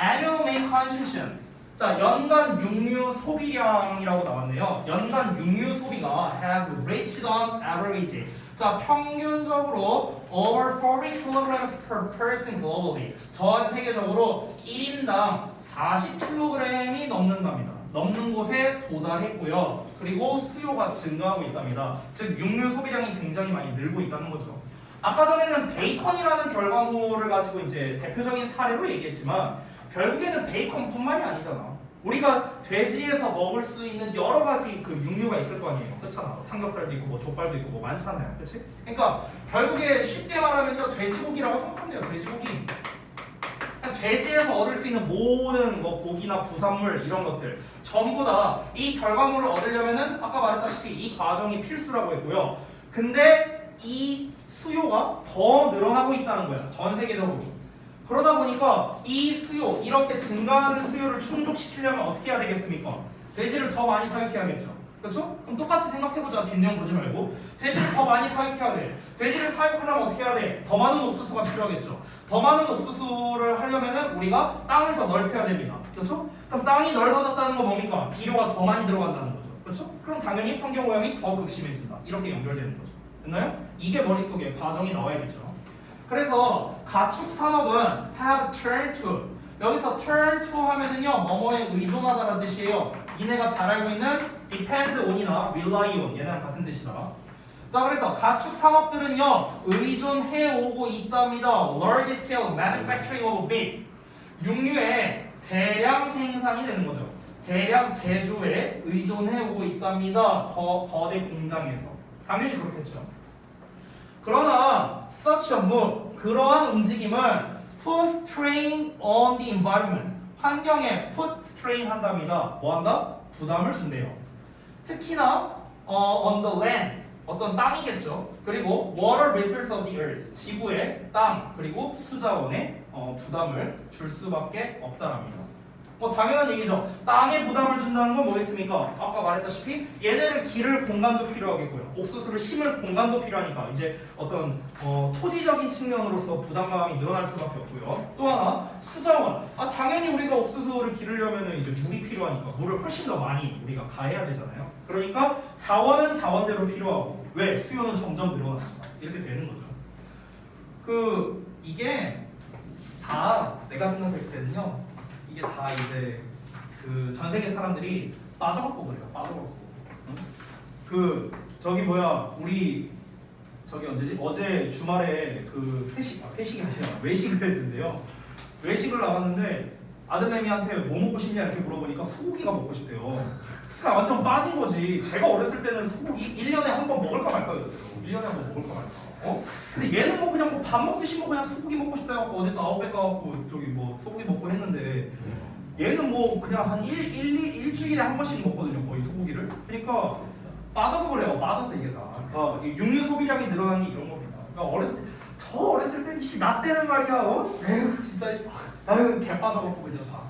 Annual main consumption. 자, 연간 육류 소비량이라고 나왔네요. 연간 육류 소비가 has reached on average. 자, 평균적으로 over 40 kilograms per person globally. 전 세계적으로 1인당 40kg이 넘는답니다. 넘는 곳에 도달했고요. 그리고 수요가 증가하고 있답니다. 즉 육류 소비량이 굉장히 많이 늘고 있다는 거죠. 아까 전에는 베이컨이라는 결과물을 가지고 이제 대표적인 사례로 얘기했지만 결국에는 베이컨뿐만이 아니잖아. 우리가 돼지에서 먹을 수 있는 여러 가지 그 육류가 있을 거 아니에요. 그렇잖아. 삼겹살도 있고 뭐 족발도 있고 뭐 많잖아요. 그렇지? 그러니까 결국에 쉽게 말하면요. 돼지고기라고 생각하면 돼요. 돼지고기. 돼지에서 얻을 수 있는 모든 뭐 고기나 부산물 이런 것들 전부 다 이 결과물을 얻으려면은 아까 말했다시피 이 과정이 필수라고 했고요. 근데 이 수요가 더 늘어나고 있다는 거야. 전 세계적으로. 그러다 보니까 이 수요, 이렇게 증가하는 수요를 충족시키려면 어떻게 해야 되겠습니까? 돼지를 더 많이 사육해야겠죠. 그렇죠? 그럼 똑같이 생각해보자. 뒷내용 보지 말고. 돼지를 더 많이 사육해야 돼. 돼지를 사육하려면 어떻게 해야 돼? 더 많은 옥수수가 필요하겠죠. 더 많은 옥수수를 하려면은 우리가 땅을 더 넓혀야 됩니다. 그렇죠? 그럼 땅이 넓어졌다는 건 뭡니까? 비료가 더 많이 들어간다는 거죠. 그렇죠? 그럼 당연히 환경오염이 더 극심해진다. 이렇게 연결되는 거죠. 됐나요? 이게 머릿속에 과정이 나와야겠죠. 그래서 가축 산업은 have turned to 여기서 turn to 하면은요 뭐뭐에 의존하다라는 뜻이에요. 니네가 잘 알고 있는 depend on이나 rely on 얘네랑 같은 뜻이다. 자 그래서 가축 산업들은요 의존해 오고 있답니다. Large scale manufacturing of meat 육류의 대량 생산이 되는 거죠. 대량 제조에 의존해 오고 있답니다. 거대 공장에서 당연히 그렇겠죠. 그러나 such a move 그러한 움직임은 put strain on the environment 환경에 put strain 한답니다. 뭐 한다? 부담을 준대요. 특히나 on the land 어떤 땅이겠죠. 그리고 water resource of the earth 지구의 땅 그리고 수자원에 부담을 줄 수밖에 없다랍니다. 뭐 당연한 얘기죠. 땅에 부담을 준다는 건 뭐겠습니까? 아까 말했다시피 얘네를 기를 공간도 필요하겠고요. 옥수수를 심을 공간도 필요하니까 이제 어떤 토지적인 측면으로서 부담감이 늘어날 수밖에 없고요. 또 하나 수자원. 당연히 우리가 옥수수를 기르려면 이제 물이 필요하니까 물을 훨씬 더 많이 우리가 가해야 되잖아요. 그러니까 자원은 자원대로 필요하고 왜? 수요는 점점 늘어나니까 이렇게 되는 거죠. 이게 다 내가 생각했을 때는요. 이게 다 이제 그 전 세계 사람들이 빠져갖고 그래요. 빠져갖고. 응? 그 저기 뭐야 우리 저기 언제지? 어제 주말에 그 회식이 아니라 외식을 했는데요. 외식을 나갔는데 아들내미한테 뭐 먹고 싶냐 이렇게 물어보니까 소고기가 먹고 싶대요. 그러니까 완전 빠진 거지. 제가 어렸을 때는 소고기 1년에 한 번 먹을까 말까였어요. 1년에 한 번 먹을까 말까. 근데 얘는 뭐 그냥 뭐 밥 먹듯이 뭐 그냥 소고기 먹고 싶다 해갖고 어제 또 아웃백 가갖고 저기 뭐 소고기 먹고 했는데 얘는 뭐 그냥 한 일주일에 한 번씩 먹거든요. 거의 소고기를. 그러니까 빠져서 그래요. 빠져서 이게 다. 그러니까 이 육류 소비량이 늘어나는 게 이런 겁니다. 그러니까 저 어렸을 때 나 때는 말이야. 에휴 진짜 아유 개 빠져갖고 그냥 다.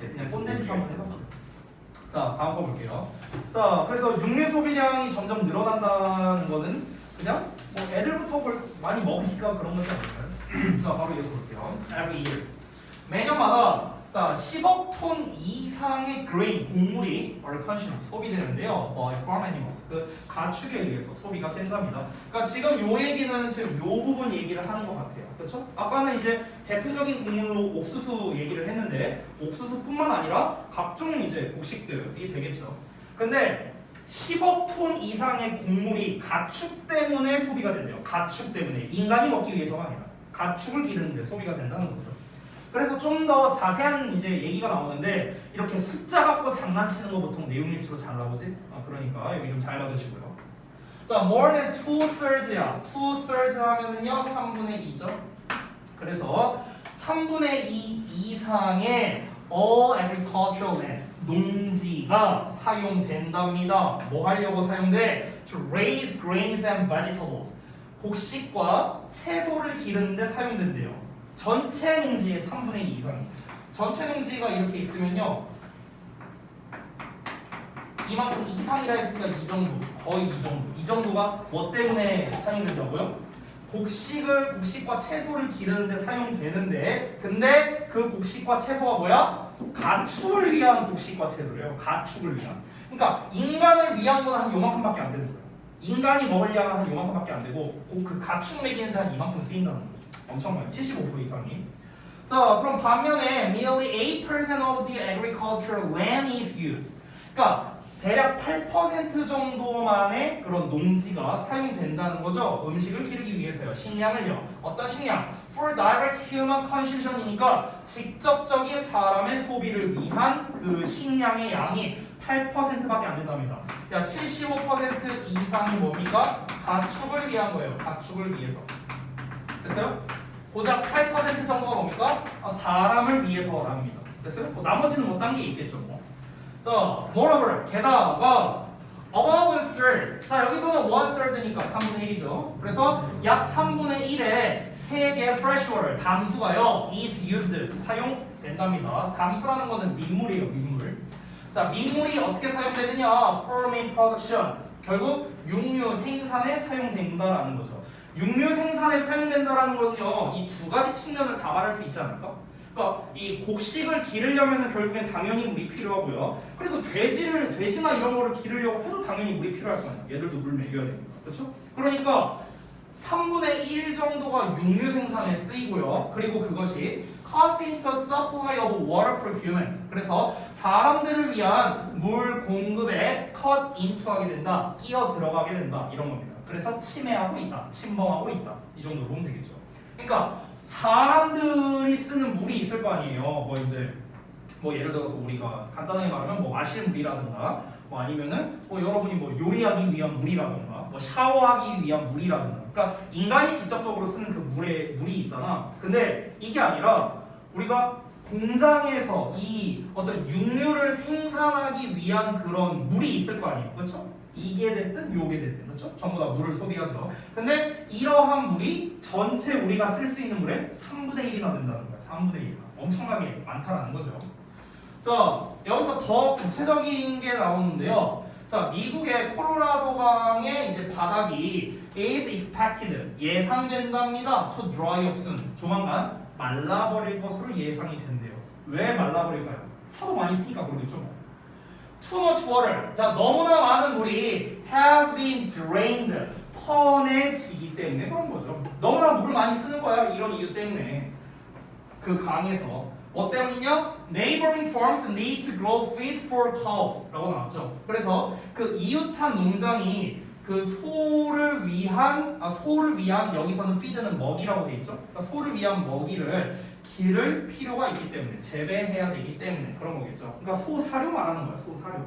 그냥 꼰대짓 한번 해봤어. 자 다음 거 볼게요. 자 그래서 육류 소비량이 점점 늘어난다는 거는 그냥 뭐 애들부터 벌써 많이 먹으니까 그런 거지 않을까요? 자 바로 이어서 볼게요. Every year 매년마다 자 10억 톤 이상의 grain 곡물이 소비되는데요. farm animals 그 가축에 의해서 소비가 된답니다. 그러니까 지금 요 얘기는 지금 요 부분 얘기를 하는 것 같아요. 그렇죠? 아까는 이제 대표적인 곡물로 옥수수 얘기를 했는데 옥수수뿐만 아니라 각종 이제 곡식들이 되겠죠. 근데 10억 톤 이상의 곡물이 가축 때문에 소비가 된대요. 가축 때문에 인간이 먹기 위해서가 아니라 가축을 기르는데 소비가 된다는 거죠. 그래서 좀 더 자세한 이제 얘기가 나오는데 이렇게 숫자 갖고 장난치는 거 보통 내용일치로 잘 나오지? 그러니까 여기 좀 잘 봐주시고요. 자, more than 2thirds야. 2thirds 하면은요 3분의 2죠. 그래서 3분의 2 이상의 all agricultural land 농지가 사용된답니다. 뭐 하려고 사용돼? To raise grains and vegetables. 곡식과 채소를 기르는데 사용된대요. 전체 농지의 3분의 2 이상. 전체 농지가 이렇게 있으면요. 이만큼 이상이라 했으니까 이 정도, 거의 이 정도. 이 정도가 뭐 때문에 사용된다고요? 곡식과 채소를 기르는데 사용되는데, 근데 그 곡식과 채소가 뭐야? 가축을 위한 곡식과 채소래요. 가축을 위한. 그러니까 인간을 위한 건 한 요만큼밖에 안 되는 거예요. 인간이 먹을 양은 한 요만큼밖에 안 되고, 그 가축 먹이는데 한 이만큼 쓰인다는 거예요. 엄청 많이, 75% 이상이. 자, 그럼 반면에 nearly 8% of the agricultural land is used. 그러니까 대략 8% 정도만의 그런 농지가 사용된다는 거죠. 음식을 기르기 위해서요. 식량을요. 어떤 식량? For direct human consumption이니까 직접적인 사람의 소비를 위한 그 식량의 양이 8%밖에 안 된답니다. 야, 75% 이상이 뭡니까? 가축을 위한 거예요. 가축을 위해서. 됐어요? 고작 8% 정도가 뭡니까? 사람을 위해서랍니다. 됐어요? 나머지는 뭐 딴 게 있겠죠. 뭐. 자, moreover, 게다가 about a third. 자, 여기서는 1/3니까 3분의 1이죠. 그래서 약 3분의 1의 3개의 fresh water, 담수가요, is used, 사용된답니다. 담수라는 거는 민물이에요, 민물. 자, 민물이 어떻게 사용되느냐? for main production. 결국 육류 생산에 사용된다라는 거죠. 육류 생산에 사용된다라는 거는요, 이 두 가지 측면을 다 말할 수 있지 않을까? 그러니까 이 곡식을 기르려면 결국엔 당연히 물이 필요하고요. 그리고 돼지나 이런 거를 기르려고 해도 당연히 물이 필요할 거 아니야. 얘들도 물 먹여야 되니까. 그렇죠? 그러니까 3분의 1 정도가 육류 생산에 쓰이고요. 그리고 그것이 cost into supply of water for humans. 그래서 사람들을 위한 물 공급에 cut into 하게 된다. 끼어 들어가게 된다. 이런 겁니다. 그래서 침해하고 있다. 침범하고 있다. 이 정도로 보면 되겠죠. 그러니까 사람들이 쓰는 물이 있을 거 아니에요. 뭐 이제 뭐 예를 들어서 우리가 간단하게 말하면 뭐 마실 물이라든가 뭐 아니면은 뭐 여러분이 뭐 요리하기 위한 물이라든가 뭐 샤워하기 위한 물이라든가. 그러니까 인간이 직접적으로 쓰는 그 물이 있잖아. 근데 이게 아니라 우리가 공장에서 이 어떤 육류를 생산하기 위한 그런 물이 있을 거 아니에요. 그렇죠? 이게 됐든 요게 됐든 그렇죠? 전부 다 물을 소비하죠. 근데 이러한 물이 전체 우리가 쓸 수 있는 물의 3분의 1이나 된다는 거예요. 3분의 1이나. 엄청나게 많다는 거죠. 자, 여기서 더 구체적인 게 나오는데요. 자, 미국의 콜로라도 강의 이제 바닥이 is expected 예상된답니다. to dry up soon. 조만간 말라버릴 것으로 예상이 된대요. 왜 말라버릴까요? 하도 많이 쓰니까 그러겠죠. 뭐. Too much water. 자, 너무나 많은 물이 has been drained. 퍼내지기 때문에 그런 거죠. 너무나 물을 많이 쓰는 거야. 이런 이유 때문에 그 강에서 뭐 때문이냐? Neighboring farms need to grow feed for cows 라고 나왔죠. 그래서 그 이웃한 농장이 그 소를 위한 여기서는 feed는 먹이라고 돼 있죠. 그러니까 소를 위한 먹이를 기를 필요가 있기 때문에 재배해야 되기 때문에 그런 거겠죠. 그러니까 소 사료 말하는 거야. 소 사료.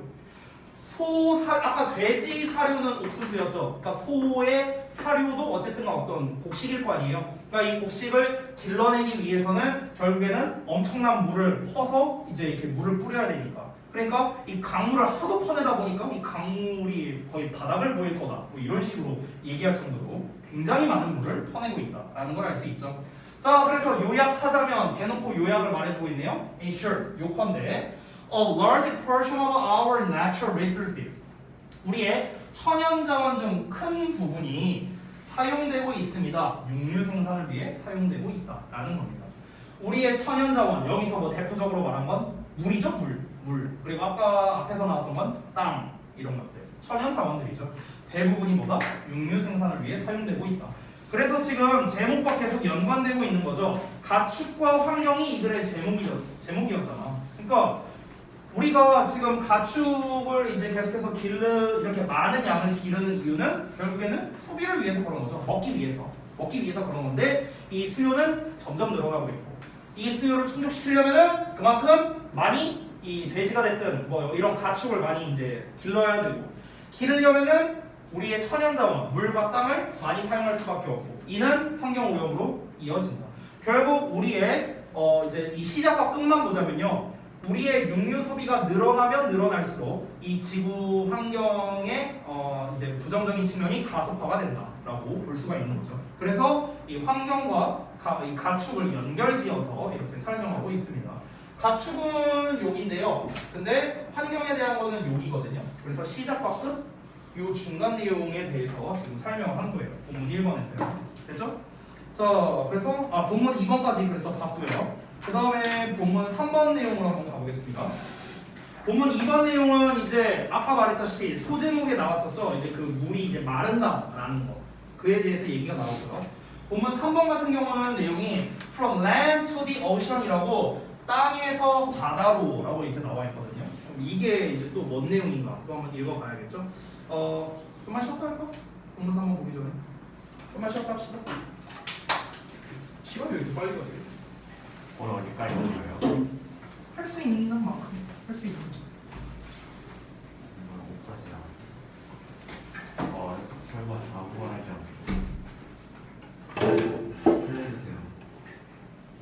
아까 돼지 사료는 옥수수였죠. 그러니까 소의 사료도 어쨌든 어떤 곡식일 거 아니에요. 그러니까 이 곡식을 길러내기 위해서는 결국에는 엄청난 물을 퍼서 이제 이렇게 물을 뿌려야 되니까. 그러니까 이 강물을 하도 퍼내다 보니까 이 강물이 거의 바닥을 보일 거다. 뭐 이런 식으로 얘기할 정도로 굉장히 많은 물을 퍼내고 있다라는 걸 알 수 있죠. 자, 그래서 요약하자면 대놓고 요약을 말해주고 있네요. Sure, 요컨대 A large portion of our natural resources 우리의 천연자원 중 큰 부분이 사용되고 있습니다. 육류 생산을 위해 사용되고 있다라는 겁니다. 우리의 천연자원 여기서 뭐 대표적으로 말한 건 물이죠. 물. 그리고 아까 앞에서 나왔던 건 땅 이런 것들 천연자원들이죠. 대부분이 뭐다? 육류 생산을 위해 사용되고 있다. 그래서 지금 제목과 계속 연관되고 있는 거죠. 가축과 환경이 이들의 제목이었잖아. 그러니까 우리가 지금 가축을 이제 계속해서 이렇게 많은 양을 기르는 이유는 결국에는 소비를 위해서 그런 거죠. 먹기 위해서 그런 건데 이 수요는 점점 늘어나고 있고 이 수요를 충족시키려면은 그만큼 많이 이 돼지가 됐든 뭐 이런 가축을 많이 이제 길러야 되고 기르려면은 우리의 천연자원 물과 땅을 많이 사용할 수밖에 없고 이는 환경 오염으로 이어진다. 결국 우리의 이제 이 시작과 끝만 보자면요. 우리의 육류 소비가 늘어나면 늘어날수록 이 지구 환경의 이제 부정적인 측면이 가속화가 된다라고 볼 수가 있는 거죠. 그래서 이 환경과 이 가축을 연결지어서 이렇게 설명하고 있습니다. 가축은 욕인데요. 근데 환경에 대한 거는 욕이거든요. 그래서 시작과 끝, 요 중간 내용에 대해서 지금 설명을 하는 거예요. 본문 1번에서요. 됐죠? 자, 그래서 본문 2번까지 그래서 봤고요. 그 다음에 본문 3번 내용으로 한번 가보겠습니다. 본문 2번 내용은 이제 아까 말했다시피 소제목에 나왔었죠. 이제 그 물이 이제 마른다라는 거. 그에 대해서 얘기가 나오고요. 본문 3번 같은 경우는 내용이 From land to the ocean이라고 땅에서 바다로라고 이렇게 나와 있거든요. 그럼 이게 이제 또 뭔 내용인가? 또 한번 읽어봐야겠죠. 좀만 쉬었다 할까? 본문 3번 보기 전에. 좀만 쉬었다 합시다. 시간이 왜 이렇게 빨리 가지? 오늘 어디까지 온 거예요? 할 수 있는 만큼 할 수 있는. 오빠시다. 설마 자고가 하지 않고 플레이세요.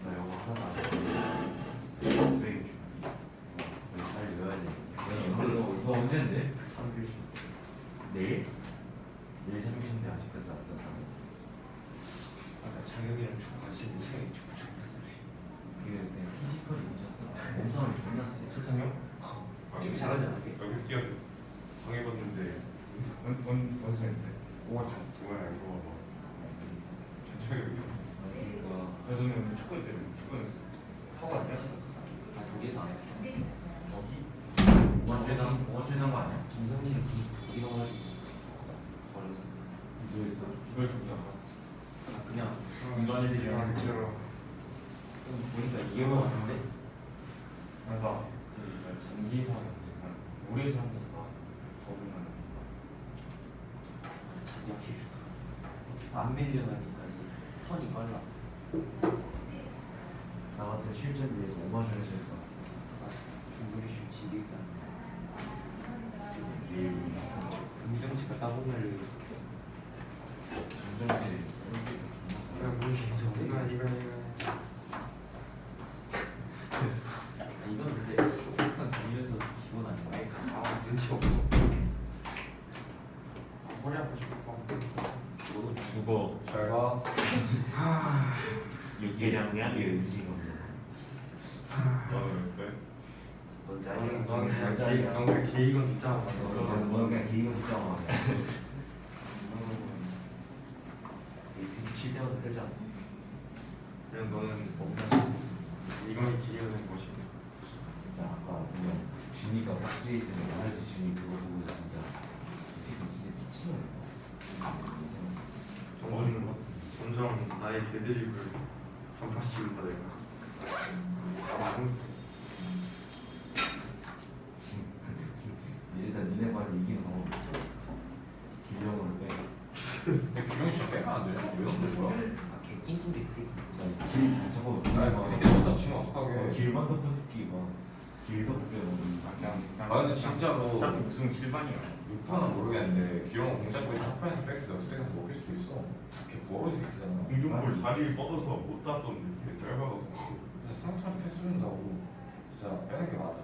나 영어 하나도 안 돼. 수행 준비. 빨리 외워야 돼. 이거 언제인데? 3교시. 내일? 내일 3교시인데 아직까지 안 썼다고? 아까 장혁이랑 같이 있는 차이 촉촉하잖아요. 그냥 피지컬이 미쳤어. 몸싸움이 존나 세. 실장형? 찍기 잘하지 않아? 여기서 뛰어 당해봤는데 원생인데. 동아 이거 뭐 괜찮아요. 그러니까 그러면 축구 때문에 축구했어. 하고 왔냐? 독일에서 안 했어. 원체상 거 아니야? 김성민은 독일 와가지고 버렸어. 누구였어? 그걸 독일하고. 그냥 일반 애들이랑 보니까 이해가 왔는데. 내가 장기상인데 우리 사람들 다 적응하는. 자기 확실히 좋다. 안 밀려나니까 이 턴이 빨라. 나 같은 실전 위해서 5만 원 했을 거야. 중국이 좀 지리다. 긍정치가 따봉 열려있어. 운전지 이건 근데 엑스트라 다니면서 기본 아닌가? 눈치 없어. 머리 아파 죽겠다. 너도 죽어. 잘 가. 육개장이야? 이 음식 없는. 너는 왜? 넌 너는 그냥 자리가. 넌 그냥 개이건 진짜 안 넌 그냥 개인 걱정 안 해. 칠 때마다 살지 않아. 그냥 너는 없나? 이건 기회는 것이. 진짜 아까 보면 준이가 박쥐에 있으면 나머지 준이 그거 보고 진짜 이 새끼 진짜 미친놈이다. 점점 나의 개드립을 전파시키면서 내가 일단 니네만 이기는 방법이 있어. 기령으로 빼. 근데 기분이 진짜 빼면 안 되냐? 왜 넌데 좋아? 걔 찡찡대 그 새끼. 길 저거 아니 막 새끼 졌다 치면 어떡하게. 길만 덮어 스키 막 길도 못 빼고. 아 근데 진짜로 어차피 무슨 실반이야. 6판은 모르겠는데 기long 공작거리 탑판에서 백에서 연습백에서 먹힐 수도 있어. 걔 버러지 새끼잖아. 공중볼 다리를 뻗어서 못 땄던데 되게 짧아갖고. 진짜 상처한테 패스 준다고 진짜 빼는 게 맞아.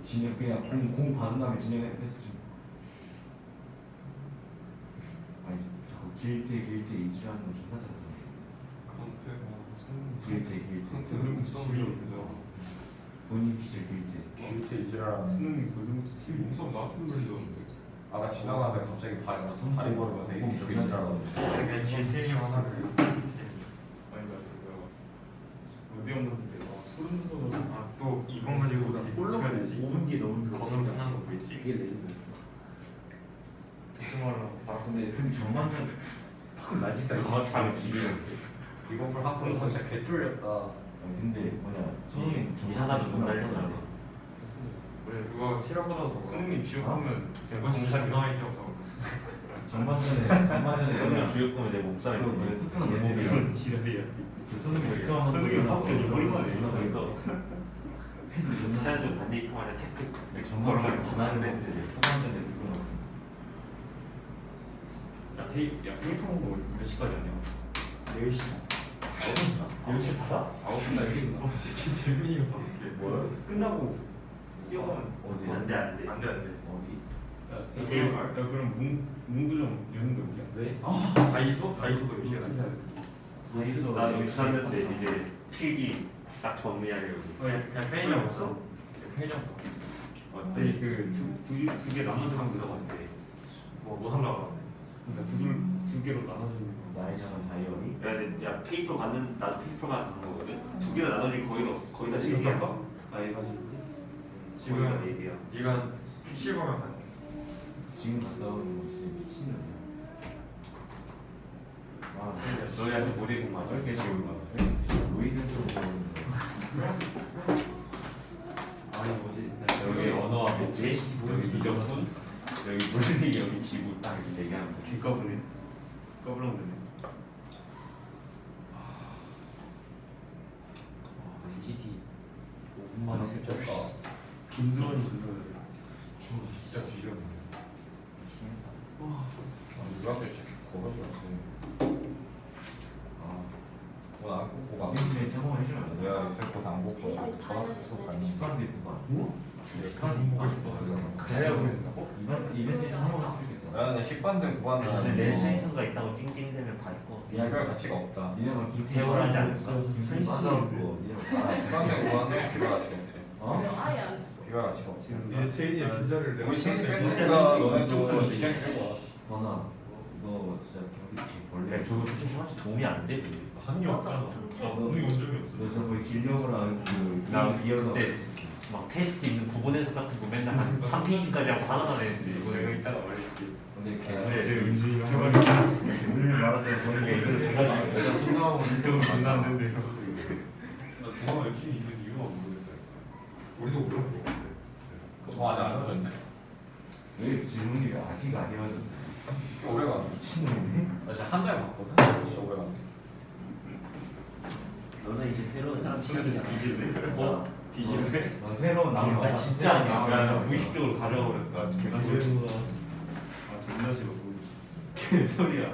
진영 그냥 공 받은 다음에 진영한테 패스 좀. 아니 자꾸 길때 이지라는 거 존나 잘했어. 컨트가 길때 본인 피셜 길때. 길체 이지라는. 수능이 몸싸움 나한테 물리던데. 아나 지나가는데 갑자기 발이 다리 걸어서 이렇게 이지라고. 그냥 GTM 하나를. 아니 맞아. 어디 없는데 소름 돋아서. 아또 이건 가지고 어떻게 되지? 5분 뒤에 넣은 거 거기서 진짜. 끝난 거 보이지? 그게 레전드였어. 정말로. 아 근데 전반전 라지 사이즈. 잘 기대했어. 리버풀 하프는 진짜 개 뚫렸다. 근데 뭐냐 처음에 하나도 못 날렸잖아. 원래 그거 실업받아서 승민 지옥하면 그거 진짜 유명한 껴서 전반전에 그냥 주역보면 내 몸살이 그 뭐냐 특훈한 이런 멤버들이랑 지랄이야. 그 손흥민 득점한 손흥민 파워까지 머리만 해. 패스 존나 사연도 반대 입고 안에 태클 전반전에 반하는 애들이 후반전에 득점. 야 페이퍼 몇 시까지 하냐? 10시 10시 받아? 9시 날 시키 재민이가 받을게 뭐야? 끝나고 뛰어가면 어디? 안돼 안돼 어디? 야 그럼 문구점 여는 거 없냐? 왜? 다이소도 10시에 다이소 나 여기 샀는데 이제 필기 딱 정리하려고. 그냥 편의점 없어? 편의점 아니 두 개 나눠주는 데서 갔대 뭐 살라고 그러니까 두 개로 나눠주는 거 나의 작은 다이어리. 야, 근데 야 페이퍼 갔는 나도 페이퍼 가서 간 거거든. 두 개나 나눠진 거의 다 지금 얘기야. 깎아? 아 얘가 거의 다 얘기야. 네가 PC방을 갔네 지금 갔다 오는 거 진짜 미친놈이야. 아, 너희 아직 모델 공부하지? 저렇게 지금 로이센 쪽으로 오는데. 아니 뭐지? 여기 언어와 매체, 여기 미적분, 여기 물리, 여기 지구 딱 이렇게 얘기하면 돼. 뒷꺼부네 꺼부렁대네 GT 5분 만에 세 점. 김수원이 진짜 뒤졌네 누구한테 이렇게 걸어줘야지. 뭐안 꽂고 가. 선생님이 제공을 해주면 안 돼? 내가 있을 곳 안 꽂고 전화 수속 아니. 식관도 있고 봐. 간 보고 싶어서 가야 보낸다고? 이벤트에 참여할 수 있겠다. 야, 근데 10반대 9반대. 근데 랜센터가 있다고 찡찡대면 갈 거. 이별 가치가 없다. 니네만 대화를 하지 않을까? 김태희 빠져갖고 니네만 잘하지. 10반대 9반대 비별 가치가 없대. 어? 아예 안 했어. 비별 가치가 없대. 얘 테이니의 빈자리를 내가 우리 체인 썼는데 뺐으니까 너네 쪽으로 미션 빼고 와. 건아, 너 진짜 원래 야, 저거 솔직히 형한테 도움이 안 돼. 한이 없잖아 나 분명히 온 적이 없어 너 저번에 길려고랑 나 기어가 그때 막 테스트 있는 구분 해석 같은 거 맨날 한 3페이지까지 하고 하나만 했는데 이거 내가 이따가 말해줄게. 근데 그래, 걔 음식이랑 해가지고 오늘 말하자면 보는 게 이거 내가 순정하고 인생을 만났는데 나 동화 웹툰이 있는 이유가 모르겠다 우리도 모르는 저 아직 안 헤어졌네. 왜 질문이 왜 아직 안 헤어졌냐? 오래가. 미친놈이네? 나 진짜 한 달 봤거든. 진짜 오래가. 너는 이제 새로운 사람 시작이잖아. 어? 뒤지네. 너 새로운 남을 아 진짜 아니야. 야, 나 무의식적으로 가져가 버렸다. 개소리보다 아 존나 싫어 개소리야.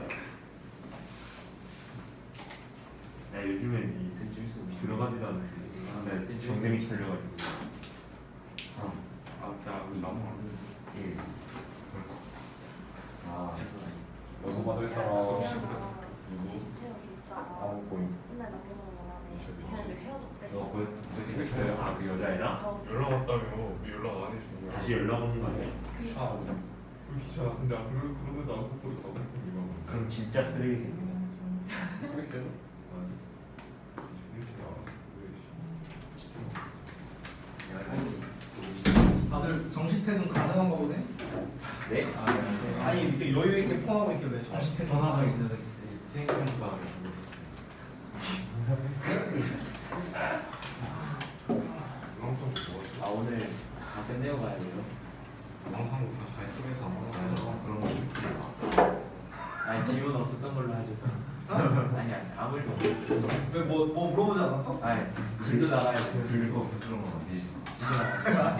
야 요즘엔 이 센츄리스 들어가지도 않는데. 나 정nem이 털려가지고. 3. 나 우리 너무 안 돼. 예. 아, 여섯 받을 사람. 누구? 아무 보임. 맨날 나보고 원하네. 걔네들 헤어졌대. 너 그렇게 그래요? 아, 그 여자애랑? 연락 왔다며 왜 연락 안 해주는 거야 다시 연락 오는 거 아니야? 차. 그 기차 근데 그러면도 안 걷고 있다고 이거 그럼 진짜 쓰레기 새끼네. 그렇게 해요. 다들 정시 퇴근 가능한 거보네? 네? 아니 이렇게 여유 있게 포함하고 있길래 정시 퇴근 전화가 있는데 수행평가를 보고 있었어요. 없어서. 아니야 아무 일도 없었어. 왜뭐 물어보지 않았어? 아니 진도 나가야 돼. 그리고 부스러운 건 안 되지. 진도 나가.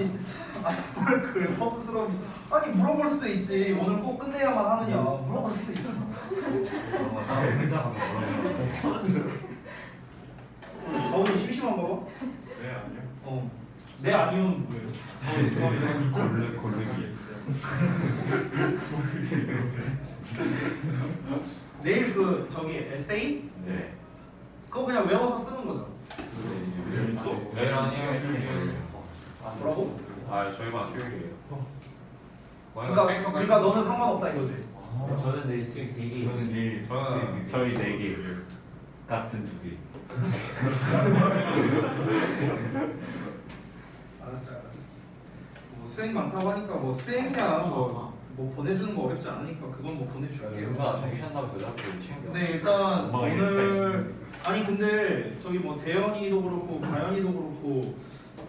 뭘 그래 허브스러움이. 아니 물어볼 수도 있지. 오늘 꼭 끝내야만 하느냐. 물어볼 수도 있잖아. 나 혼자 가서 뭐라고. 저는 심심한가 봐. 네 아니요. 내 아니오는 뭐예요? 골르기. 내일 그 저기 에세이 네. 그거 그냥 외워서 쓰는 거죠. 재밌어? 내일 아니에요. 뭐라고? 아 저희만 수요일이에요. 그러니까 너는 상관없다 이거지. 저는 내일 수행 3개. 저는 내일 저는 저희 4개 같은 2개. 알았어. 뭐 수행 많다고 하니까 뭐 수행이야 뭐 보내주는 거 어렵지 않으니까 그건 뭐 보내줄게요. 누가 정기 쉬었나고 대답을 챙겨. 근데 일단 엄마가 오늘 아니 근데 저기 뭐 대현이도 그렇고 가연이도 그렇고